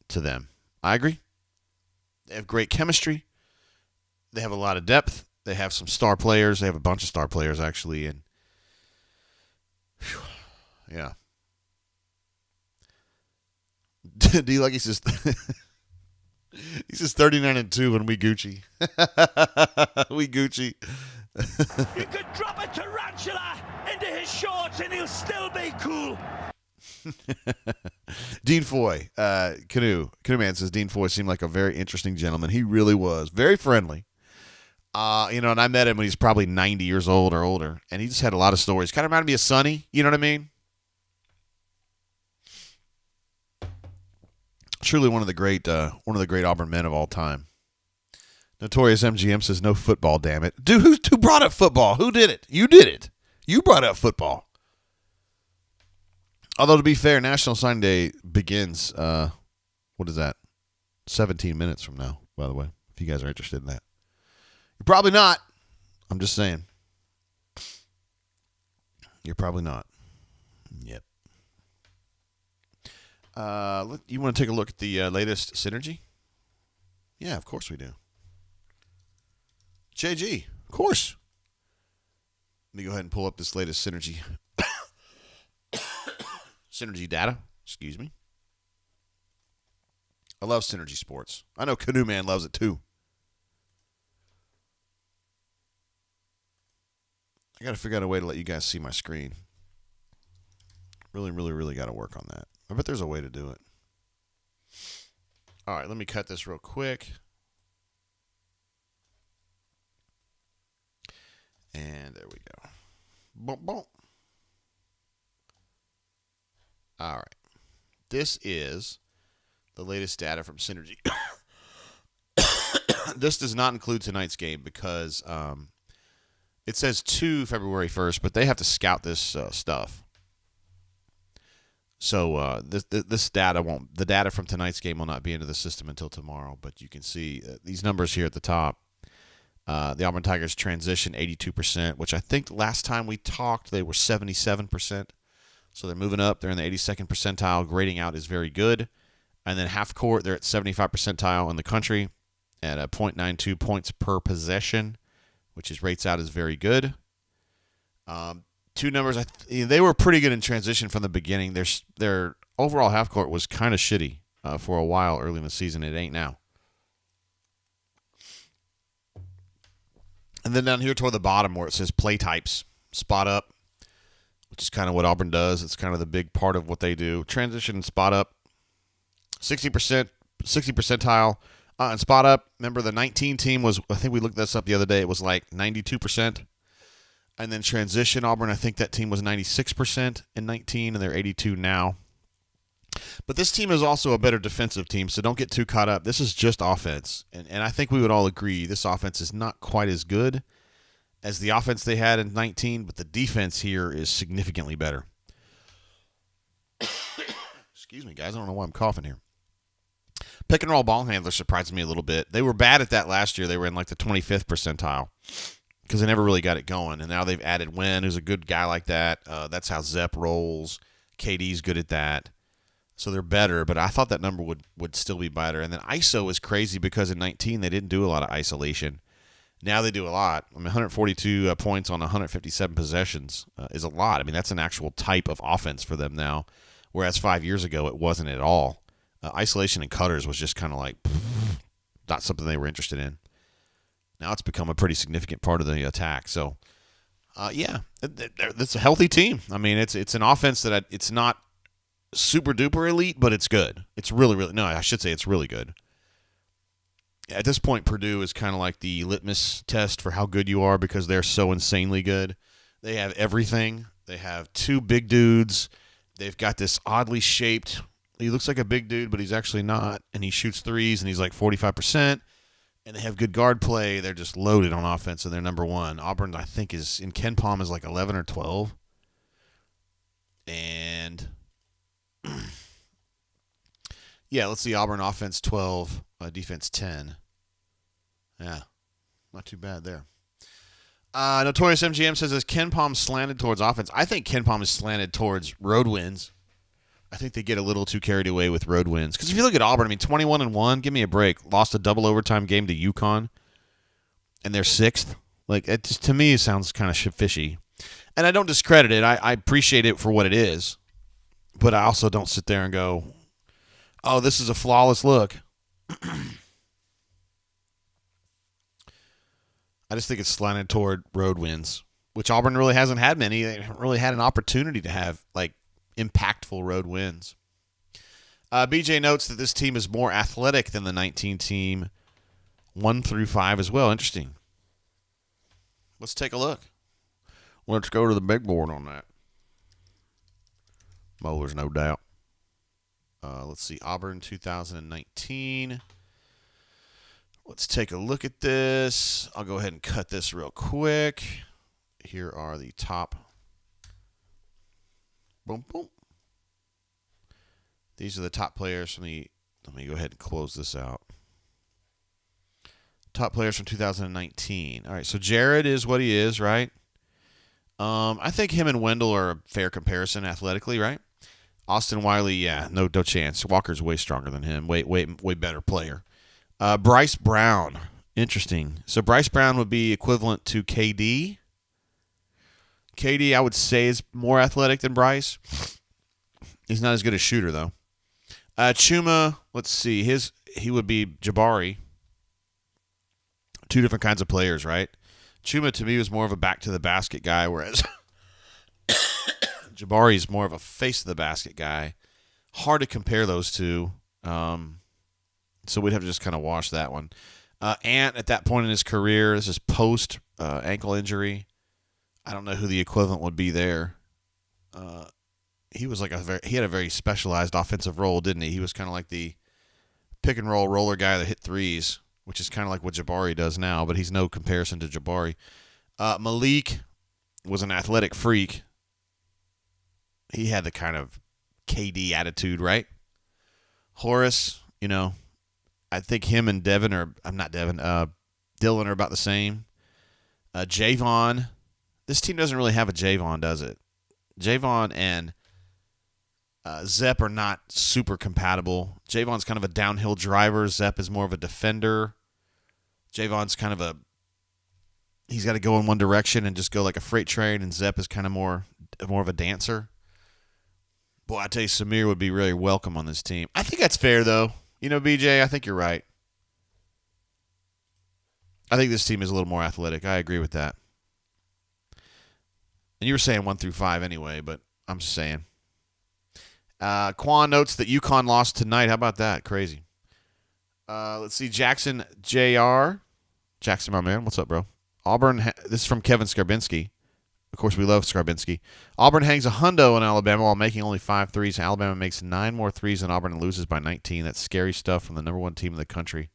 to them. I agree. They have great chemistry. They have a lot of depth. They have some star players. They have a bunch of star players, actually. And yeah. D-Lucky says, he says 39-2 when we Gucci. We Gucci. You could drop a tarantula into his shorts and he'll still be cool. Dean Foy, Canoe Man says Dean Foy seemed like a very interesting gentleman. He really was. Very friendly. And I met him when he's probably 90 years old or older, and he just had a lot of stories. Kind of reminded me of Sonny, you know what I mean? Truly one of the great Auburn men of all time. Notorious MGM says no football, damn it. Dude, who brought up football? Who did it? You did it. You brought up football. Although, to be fair, National Signing Day begins, what is that? 17 minutes from now, by the way, if you guys are interested in that. You're probably not. I'm just saying. You're probably not. Yep. You want to take a look at the latest Synergy? Yeah, of course we do. JG, of course. Let me go ahead and pull up this latest Synergy. Synergy data. Excuse me. I love Synergy Sports. I know Canoe Man loves it too. I got to figure out a way to let you guys see my screen. Really, really, really got to work on that. I bet there's a way to do it. All right, let me cut this real quick. And there we go. Boom, boom. All right. This is the latest data from Synergy. This does not include tonight's game because it says to February 1st, but they have to scout this stuff. So this data won't. The data from tonight's game will not be into the system until tomorrow. But you can see these numbers here at the top. The Auburn Tigers transition 82%, which I think last time we talked they were 77%. So they're moving up. They're in the 82nd percentile. Grading out is very good. And then half court, they're at 75 percentile in the country at a .92 points per possession, which is rates out is very good. Two numbers, they were pretty good in transition from the beginning. Their overall half court was kind of shitty for a while early in the season. It ain't now. And then down here toward the bottom where it says play types, spot up, which is kind of what Auburn does. It's kind of the big part of what they do. Transition and spot up, 60 percentile And spot up, remember the 19 team was, I think we looked this up the other day, it was like 92%. And then transition, Auburn, I think that team was 96% in 19, and they're 82 now. But this team is also a better defensive team, so don't get too caught up. This is just offense. And I think we would all agree this offense is not quite as good as the offense they had in 19, but the defense here is significantly better. Excuse me, guys. I don't know why I'm coughing here. Pick and roll ball handlers surprised me a little bit. They were bad at that last year. They were in like the 25th percentile because they never really got it going. And now they've added Wynn, who's a good guy like that. That's how Zepp rolls. KD's good at that. So they're better, but I thought that number would still be better. And then ISO is crazy because in 19 they didn't do a lot of isolation. Now they do a lot. I mean, 142 points on 157 possessions is a lot. I mean, that's an actual type of offense for them now, whereas 5 years ago it wasn't at all. Isolation and cutters was just kind of like not something they were interested in. Now it's become a pretty significant part of the attack. So, yeah, it's a healthy team. I mean, it's an offense that it's not super duper elite, but it's good. It's really, no, I should say it's really good. At this point, Purdue is kind of like the litmus test for how good you are because they're so insanely good. They have everything. They have two big dudes. They've got this oddly shaped, he looks like a big dude, but he's actually not. And he shoots threes, and he's like 45%. And they have good guard play. They're just loaded on offense, and they're number one. Auburn, I think, is in Ken Palm is like 11 or 12. And yeah, let's see. Auburn offense 12, defense 10. Yeah, not too bad there. Notorious MGM says, is Ken Palm slanted towards offense? I think Ken Palm is slanted towards road wins. I think they get a little too carried away with road wins. Because if you look at Auburn, I mean, 21-1, give me a break. Lost a double overtime game to UConn, and they're sixth. Like, it just, to me, it sounds kind of fishy. And I don't discredit it. I appreciate it for what it is. But I also don't sit there and go, oh, this is a flawless look. I just think it's slanted toward road wins, which Auburn really hasn't had many. They haven't really had an opportunity to have, like, impactful road wins. BJ notes that this team is more athletic than the 19 team, 1 through 5 as well. Interesting. Let's take a look. Let's go to the big board on that. Moeller, no doubt. Let's see. Auburn 2019. Let's take a look at this. I'll go ahead and cut this real quick. Here are the top. Boom, boom. These are the top players from the. Let me go ahead and close this out. Top players from 2019. All right, so Jared is what he is, right? I think him and Wendell are a fair comparison athletically, right? Austin Wiley, yeah, no chance. Walker's way stronger than him. Way better player. Bryce Brown, interesting. So Bryce Brown would be equivalent to KD. KD, I would say, is more athletic than Bryce. He's not as good a shooter, though. Chuma, let's see. He would be Jabari. Two different kinds of players, right? Chuma, to me, was more of a back-to-the-basket guy, whereas Jabari is more of a face-to-the-basket guy. Hard to compare those two. So we'd have to just kind of wash that one. Ant, at that point in his career, this is post-ankle injury. I don't know who the equivalent would be there. He was like he had a very specialized offensive role, didn't he? He was kind of like the pick-and-roll roller guy that hit threes, which is kind of like what Jabari does now, but he's no comparison to Jabari. Malik was an athletic freak. He had the kind of KD attitude, right? Horace, I think him and Dylan are about the same. Javon, this team doesn't really have a Javon, does it? Javon and Zepp are not super compatible. Javon's kind of a downhill driver. Zepp is more of a defender. Javon's kind of he's got to go in one direction and just go like a freight train, and Zepp is kind of more of a dancer. Boy, I tell you, Samir would be really welcome on this team. I think that's fair, though. BJ, I think you're right. I think this team is a little more athletic. I agree with that. And you were saying 1 through 5 anyway, but I'm just saying. Quan notes that UConn lost tonight. How about that? Crazy. Let's see. Jackson Jr. Jackson, my man. What's up, bro? Auburn. This is from Kevin Skarbinski. Of course, we love Skarbinski. Auburn hangs a hundo in Alabama while making only 5 threes. Alabama makes 9 more threes than Auburn and loses by 19. That's scary stuff from the number 1 team in the country.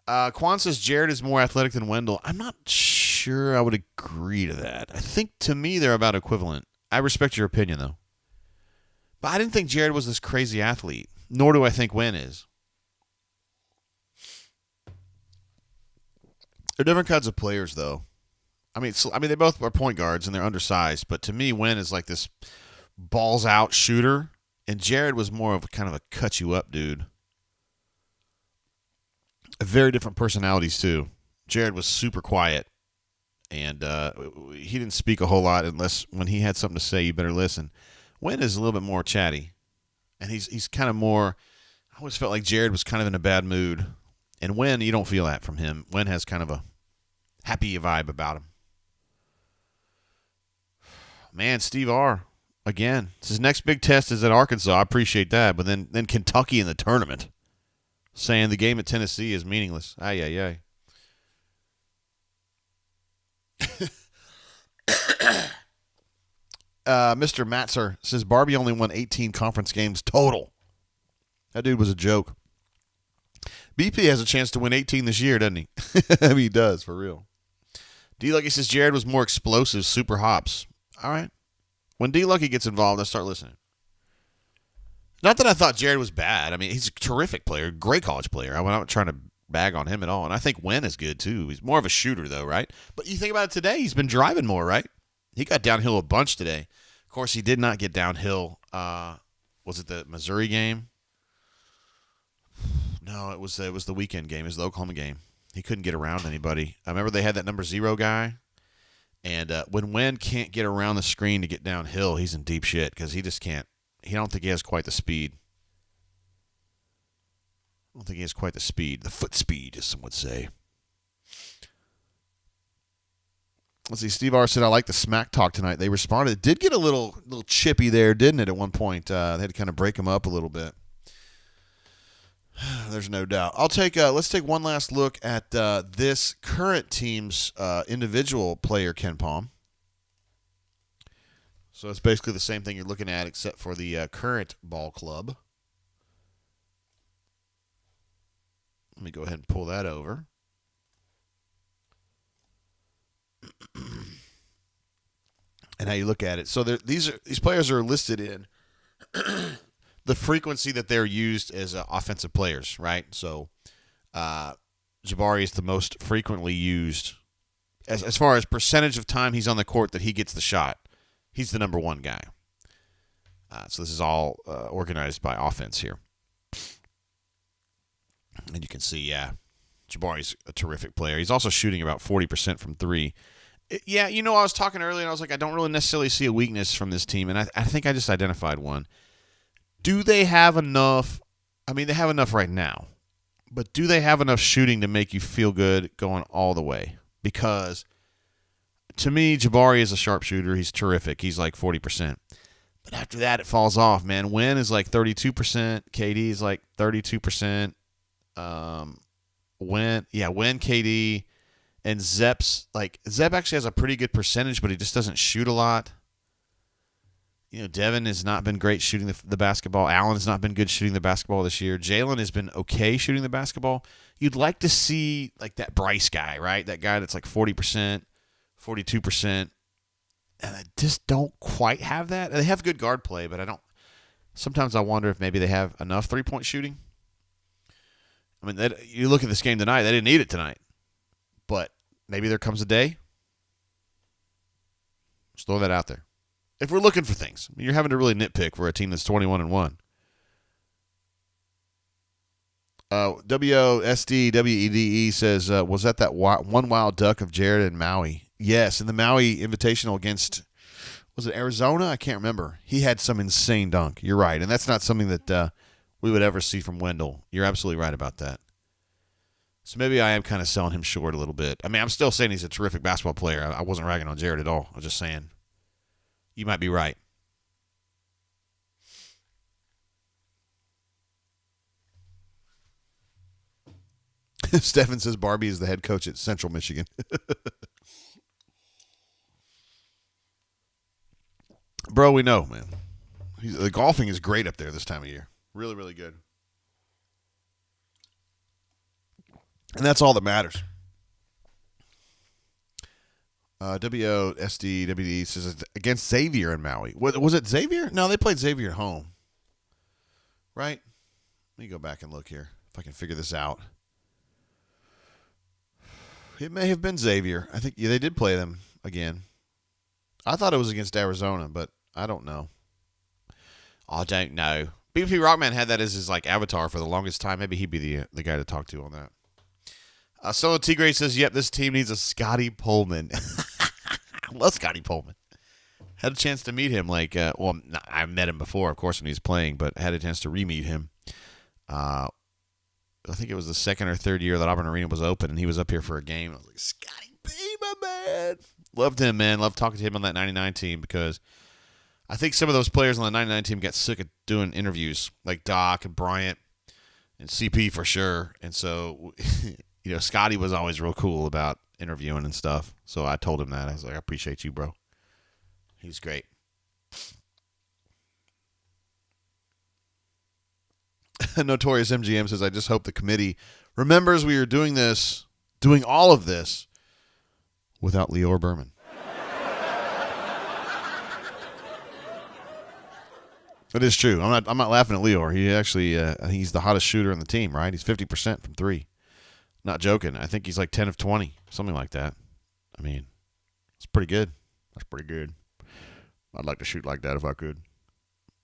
Quan says Jared is more athletic than Wendell. I'm not sure I would agree to that. I think, to me, they're about equivalent. I respect your opinion, though. But I didn't think Jared was this crazy athlete, nor do I think Wynn is. They're different kinds of players, though. I mean, they both are point guards, and they're undersized. But to me, Wynn is like this balls-out shooter, and Jared was more of a kind of a cut-you-up dude. Very different personalities, too. Jared was super quiet, and he didn't speak a whole lot unless when he had something to say, you better listen. Wynn is a little bit more chatty, and he's kind of more – I always felt like Jared was kind of in a bad mood. And Wynn, you don't feel that from him. Wynn has kind of a happy vibe about him. Man, Steve R. Again, his next big test is at Arkansas. I appreciate that. But then Kentucky in the tournament, saying the game at Tennessee is meaningless. Ay, ay, ay. Mr. Matzer says Barbie only won 18 conference games total. That dude was a joke. BP has a chance to win 18 this year, doesn't he? I mean, he does, for real. D-Lucky says Jared was more explosive, super hops. All right. When D-Lucky gets involved, I start listening. Not that I thought Jared was bad. I mean, he's a terrific player, great college player. I'm not trying to bag on him at all. And I think Wynn is good, too. He's more of a shooter, though, right? But you think about it today, he's been driving more, right? He got downhill a bunch today. Of course, he did not get downhill. Was it the Missouri game? No, it was the weekend game. It was the Oklahoma game. He couldn't get around anybody. I remember they had that number 0 guy. And when Wynn can't get around the screen to get downhill, he's in deep shit because he just can't. I don't think he has quite the speed. I don't think he has quite the speed. The foot speed, as some would say. Let's see. Steve R. said, I like the smack talk tonight. They responded. It did get a little chippy there, didn't it, at one point? They had to kind of break him up a little bit. There's no doubt. Let's take one last look at this current team's individual player, Ken Palm. So it's basically the same thing you're looking at except for the current ball club. Let me go ahead and pull that over. And how you look at it. So these players are listed in the frequency that they're used as offensive players, right? So Jabari is the most frequently used as far as percentage of time he's on the court that he gets the shot. He's the number 1 guy. So this is all organized by offense here. And you can see, Jabari's a terrific player. He's also shooting about 40% from 3. I was talking earlier, and I was like, I don't really necessarily see a weakness from this team, and I think I just identified one. Do they have enough? I mean, they have enough right now, but do they have enough shooting to make you feel good going all the way? Because to me, Jabari is a sharpshooter. He's terrific. He's like 40%. But after that, it falls off, man. Wynn is like 32%. KD is like 32%. Wynn, KD, and Zep actually has a pretty good percentage, but he just doesn't shoot a lot. Devin has not been great shooting the basketball. Allen has not been good shooting the basketball this year. Jalen has been okay shooting the basketball. You'd like to see like that Bryce guy, right? That guy that's like 40%, 42%. And I just don't quite have that. They have good guard play, but sometimes I wonder if maybe they have enough 3-point shooting. I mean, you look at this game tonight, they didn't need it tonight. But maybe there comes a day. Just throw that out there. If we're looking for things, you're having to really nitpick for a team that's 21-1. WOSDWEDE says, was that one wild duck of Jared and Maui? Yes, in the Maui Invitational against, was it Arizona? I can't remember. He had some insane dunk. You're right, and that's not something that we would ever see from Wendell. You're absolutely right about that. So maybe I am kind of selling him short a little bit. I mean, I'm still saying he's a terrific basketball player. I wasn't ragging on Jared at all. I was just saying you might be right. Stefan says Barbie is the head coach at Central Michigan. Bro, we know, man. The golfing is great up there this time of year. Really, really good. And that's all that matters. WOSD says it's against Xavier in Maui. Was it Xavier? No, they played Xavier at home. Right? Let me go back and look here if I can figure this out. It may have been Xavier. I think they did play them again. I thought it was against Arizona, but I don't know. I don't know. BP Rockman had that as his avatar for the longest time. Maybe he'd be the guy to talk to on that. Solo Tigre says, yep, this team needs a Scotty Pullman. I love Scotty Pullman. Had a chance to meet him. I met him before, of course, when he was playing, but had a chance to re-meet him. I think it was the second or third year that Auburn Arena was open, and he was up here for a game. I was like, Scotty B, my man. Loved him, man. Loved talking to him on that 99 team because I think some of those players on the 99 team got sick of doing interviews, like Doc and Bryant and CP for sure. And so, Scotty was always real cool about interviewing and stuff. So I told him that. I was like, I appreciate you, bro. He's great. Notorious MGM says, I just hope the committee remembers we are doing all of this without Lior Berman. It is true. I'm not laughing at Lior. He actually he's the hottest shooter on the team, right? He's 50% from 3. Not joking. I think he's 10 of 20, something like that. I mean, it's pretty good. That's pretty good. I'd like to shoot like that if I could.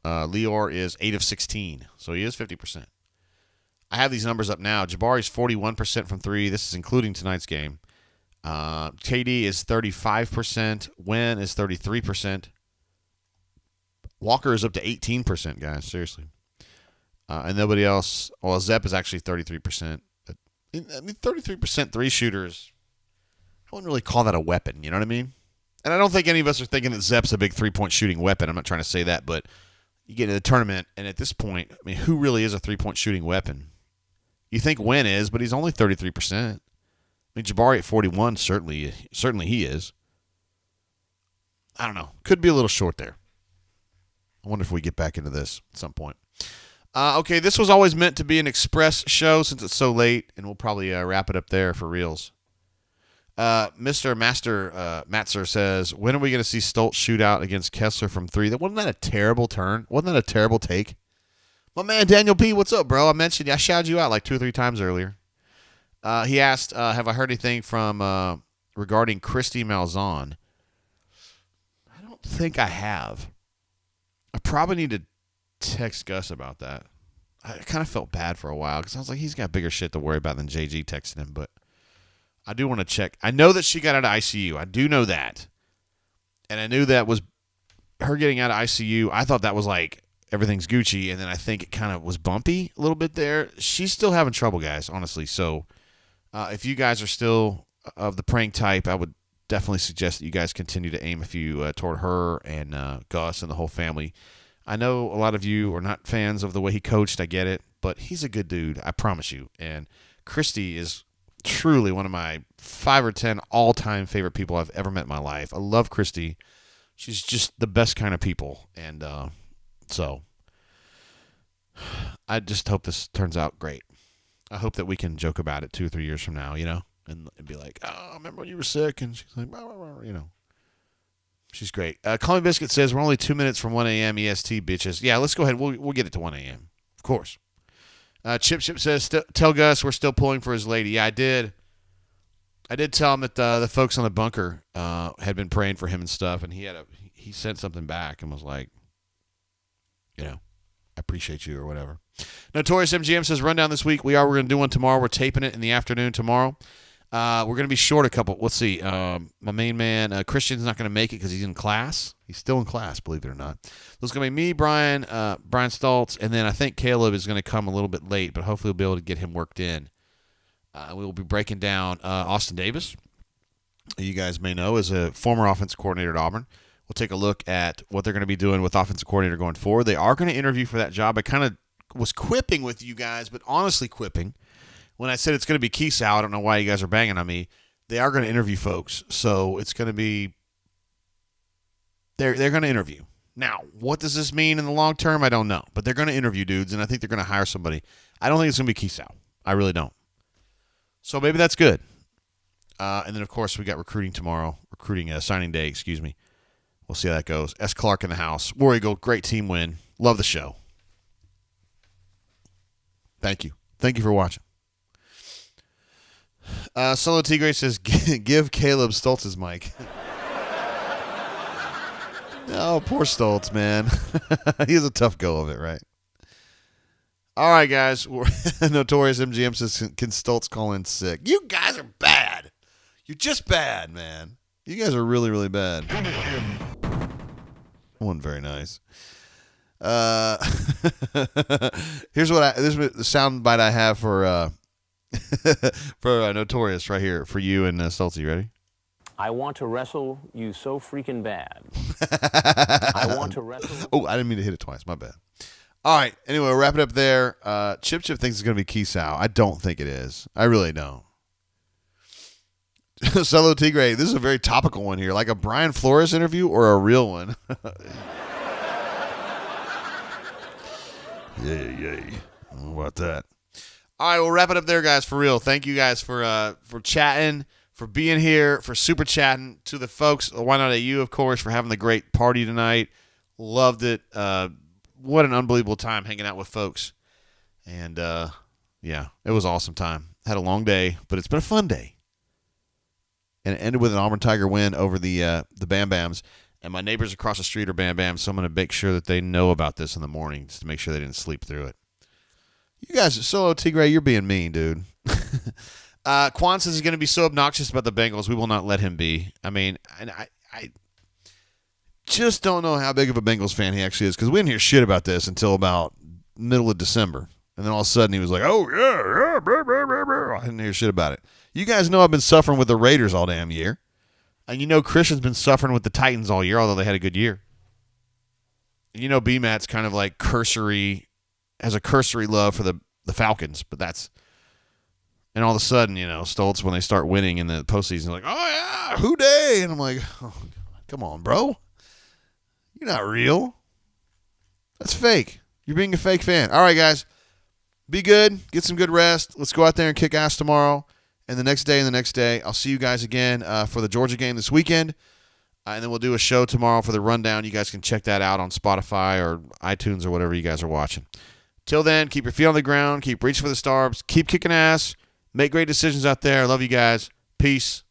Lior is 8 of 16, so he is 50%. I have these numbers up now. Jabari's 41% from 3. This is including tonight's game. KD is 35%. Wynn is 33%. Walker is up to 18%, guys. Seriously. And nobody else. Well, Zep is actually 33%. 33% 3 shooters. I wouldn't really call that a weapon. You know what I mean? And I don't think any of us are thinking that Zep's a big 3-point shooting weapon. I'm not trying to say that, but you get into the tournament, and at this point, I mean, who really is a 3-point shooting weapon? You think Wynn is, but he's only 33%. I mean, Jabari at 41, certainly he is. I don't know. Could be a little short there. I wonder if we get back into this at some point. Okay, this was always meant to be an express show since it's so late, and we'll probably wrap it up there for reals. Mr. Master Matzer says, when are we going to see Stoltz shoot out against Kessler from 3? Wasn't that a terrible turn? Wasn't that a terrible take? My man, Daniel P., what's up, bro? I shouted you out 2 or 3 times earlier. He asked, have I heard anything from regarding Christy Malzahn? I don't think I have. I probably need to text Gus about that. I kind of felt bad for a while because I was like, he's got bigger shit to worry about than JG texting him, but I do want to check. I know that she got out of ICU. I do know that. And I knew that was her getting out of ICU. I thought that was everything's Gucci, and then I think it kind of was bumpy a little bit there. She's still having trouble, guys, honestly. So if you guys are still of the praying type, I would definitely suggest that you guys continue to aim a few toward her and Gus and the whole family. I know a lot of you are not fans of the way he coached. I get it. But he's a good dude, I promise you. And Christy is truly one of my 5 or 10 all-time favorite people I've ever met in my life. I love Christy. She's just the best kind of people. And so I just hope this turns out great. I hope that we can joke about it 2 or 3 years from now, and be like, oh, remember when you were sick? And she's like, She's great. Call Me Biscuit says, we're only 2 minutes from 1 a.m. EST, bitches. Yeah, let's go ahead. We'll get it to 1 a.m. Of course. Chip says, tell Gus we're still pulling for his lady. Yeah, I did. I did tell him that the folks on the bunker had been praying for him and stuff, and he sent something back and was like, I appreciate you or whatever. Notorious MGM says, rundown this week. We're going to do one tomorrow. We're taping it in the afternoon tomorrow. We're going to be short a couple. Let's see. My main man, Christian's not going to make it because he's in class. He's still in class, believe it or not. So it's going to be me, Brian Stoltz, and then I think Caleb is going to come a little bit late, but hopefully we'll be able to get him worked in. We will be breaking down Austin Davis, who you guys may know is a former offensive coordinator at Auburn. We'll take a look at what they're going to be doing with offensive coordinator going forward. They are going to interview for that job. I kind of was quipping with you guys, but honestly quipping when I said it's going to be Keesau, I don't know why you guys are banging on me. They are going to interview folks, so it's going to be they're going to interview. Now, what does this mean in the long term? I don't know, but they're going to interview dudes, and I think they're going to hire somebody. I don't think it's going to be Keesau. I really don't. So maybe that's good. And then, of course, we got recruiting signing day, excuse me. We'll see how that goes. S. Clark in the house. War Eagle, great team win. Love the show. Thank you. Thank you for watching. Solo Tigre says, give Caleb Stoltz his mic. Oh, poor Stoltz, man. He has a tough go of it, right? All right, guys. Notorious MGM says, can Stoltz call in sick? You guys are bad. You're just bad, man. You guys are really, really bad. One very nice. Here's the sound bite I have for Notorious right here for you and Stoltz. You ready? I want to wrestle you so freaking bad. I want to wrestle. Oh, I didn't mean to hit it twice. My bad. All right. Anyway, we'll wrap it up there. Chip thinks it's going to be Keesau. I don't think it is. I really don't. Solo Tigre, this is a very topical one here. Like a Brian Flores interview or a real one? Yay. How about that? All right, we'll wrap it up there, guys, for real. Thank you guys for chatting, for being here, for super chatting. To the folks, why not at you, of course, for having the great party tonight. Loved it. What an unbelievable time hanging out with folks. And, yeah, it was an awesome time. Had a long day, but it's been a fun day. And it ended with an Auburn Tiger win over the Bam Bams. And my neighbors across the street are Bam Bams, so I'm going to make sure that they know about this in the morning just to make sure they didn't sleep through it. You guys, Solo Tigre, you're being mean, dude. Quan says he's going to be so obnoxious about the Bengals, we will not let him be. I mean, and I just don't know how big of a Bengals fan he actually is because we didn't hear shit about this until about middle of December. And then all of a sudden he was like, oh, yeah, blah, blah, blah, blah. I didn't hear shit about it. You guys know I've been suffering with the Raiders all damn year. And you know Christian's been suffering with the Titans all year, although they had a good year. And you know B-Mat's kind of like has a cursory love for the Falcons, but that's... And all of a sudden, you know, Stoltz, when they start winning in the postseason, like, oh, yeah, who day? And I'm like, oh, come on, bro. You're not real. That's fake. You're being a fake fan. All right, guys. Be good. Get some good rest. Let's go out there and kick ass tomorrow. And the next day and the next day. I'll see you guys again for the Georgia game this weekend. And then we'll do a show tomorrow for the rundown. You guys can check that out on Spotify or iTunes or whatever you guys are watching. Till then, keep your feet on the ground. Keep reaching for the stars. Keep kicking ass. Make great decisions out there. I love you guys. Peace.